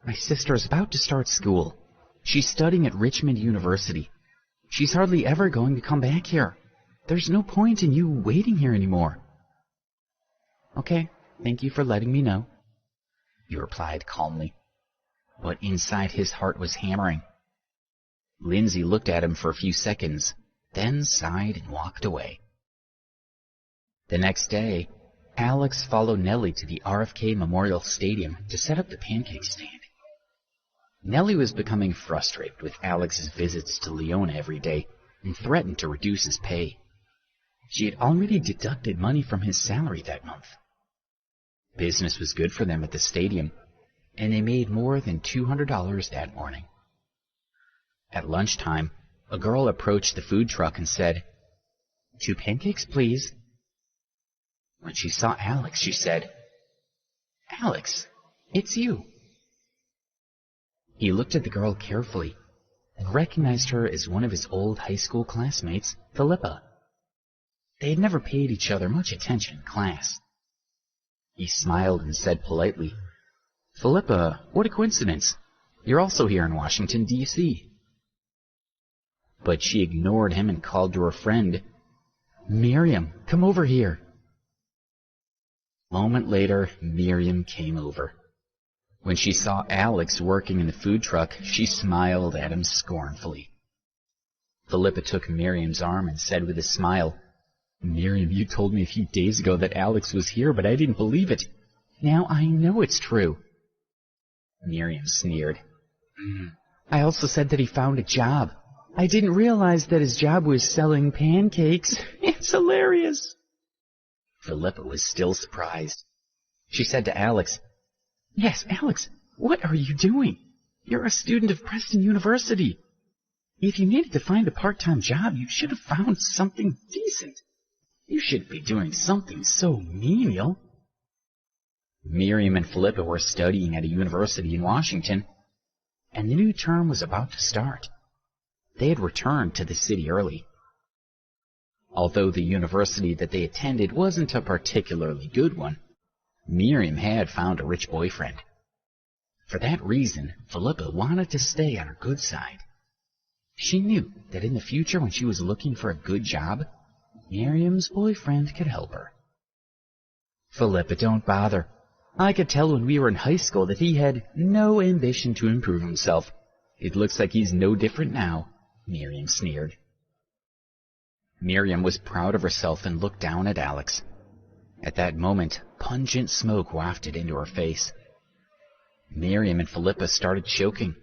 "My sister is about to start school. She's studying at Richmond University. She's hardly ever going to come back here. There's no point in you waiting here anymore." "Okay, thank you for letting me know," he replied calmly. But inside his heart was hammering. Lindsay looked at him for a few seconds, then sighed and walked away. The next day, Alex followed Nellie to the RFK Memorial Stadium to set up the pancake stand. Nellie was becoming frustrated with Alex's visits to Leona every day and threatened to reduce his pay. She had already deducted money from his salary that month. Business was good for them at the stadium, and they made more than $200 that morning. At lunchtime, a girl approached the food truck and said, "2 pancakes, please." When she saw Alex, she said, "Alex, it's you." He looked at the girl carefully and recognized her as one of his old high school classmates, Philippa. They had never paid each other much attention in class. He smiled and said politely, "Philippa, what a coincidence. You're also here in Washington, D.C. But she ignored him and called to her friend, "Miriam, come over here." A moment later, Miriam came over. When she saw Alex working in the food truck, she smiled at him scornfully. Philippa took Miriam's arm and said with a smile, "Miriam, you told me a few days ago that Alex was here, but I didn't believe it. Now I know it's true." Miriam sneered. "I also said that he found a job. I didn't realize that his job was selling pancakes. It's hilarious." Philippa was still surprised. She said to Alex, "Yes, Alex, what are you doing? You're a student of Preston University. If you needed to find a part-time job, you should have found something decent. You shouldn't be doing something so menial." Miriam and Philippa were studying at a university in Washington, and the new term was about to start. They had returned to the city early. Although the university that they attended wasn't a particularly good one, Miriam had found a rich boyfriend. For that reason, Philippa wanted to stay on her good side. She knew that in the future, when she was looking for a good job, Miriam's boyfriend could help her. "Philippa, don't bother. I could tell when we were in high school that he had no ambition to improve himself. It looks like he's no different now," Miriam sneered. Miriam was proud of herself and looked down at Alex. At that moment, pungent smoke wafted into her face. Miriam and Philippa started choking.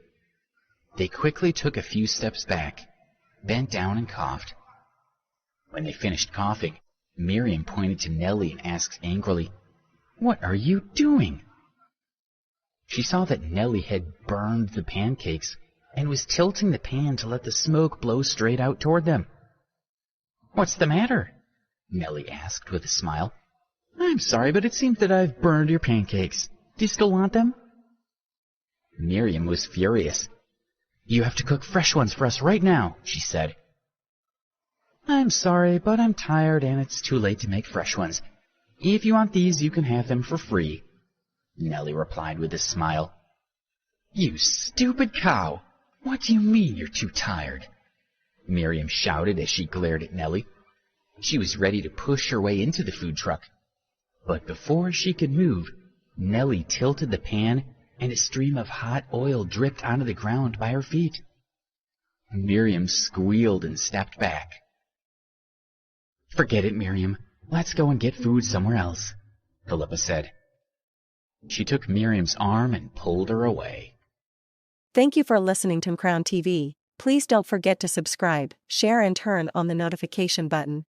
They quickly took a few steps back, bent down and coughed. When they finished coughing, Miriam pointed to Nellie and asked angrily, "What are you doing?" She saw that Nellie had burned the pancakes and was tilting the pan to let the smoke blow straight out toward them. "What's the matter?" Nellie asked with a smile. "I'm sorry, but it seems that I've burned your pancakes. Do you still want them?" Miriam was furious. "You have to cook fresh ones for us right now," she said. "I'm sorry, but I'm tired and it's too late to make fresh ones. If you want these, you can have them for free," Nellie replied with a smile. "You stupid cow! What do you mean you're too tired?" Miriam shouted as she glared at Nellie. She was ready to push her way into the food truck. But before she could move, Nellie tilted the pan and a stream of hot oil dripped onto the ground by her feet. Miriam squealed and stepped back. "Forget it, Miriam. Let's go and get food somewhere else," Philippa said. She took Miriam's arm and pulled her away.
Thank you for listening to Crown TV. Please don't forget to subscribe, share and turn on the notification button.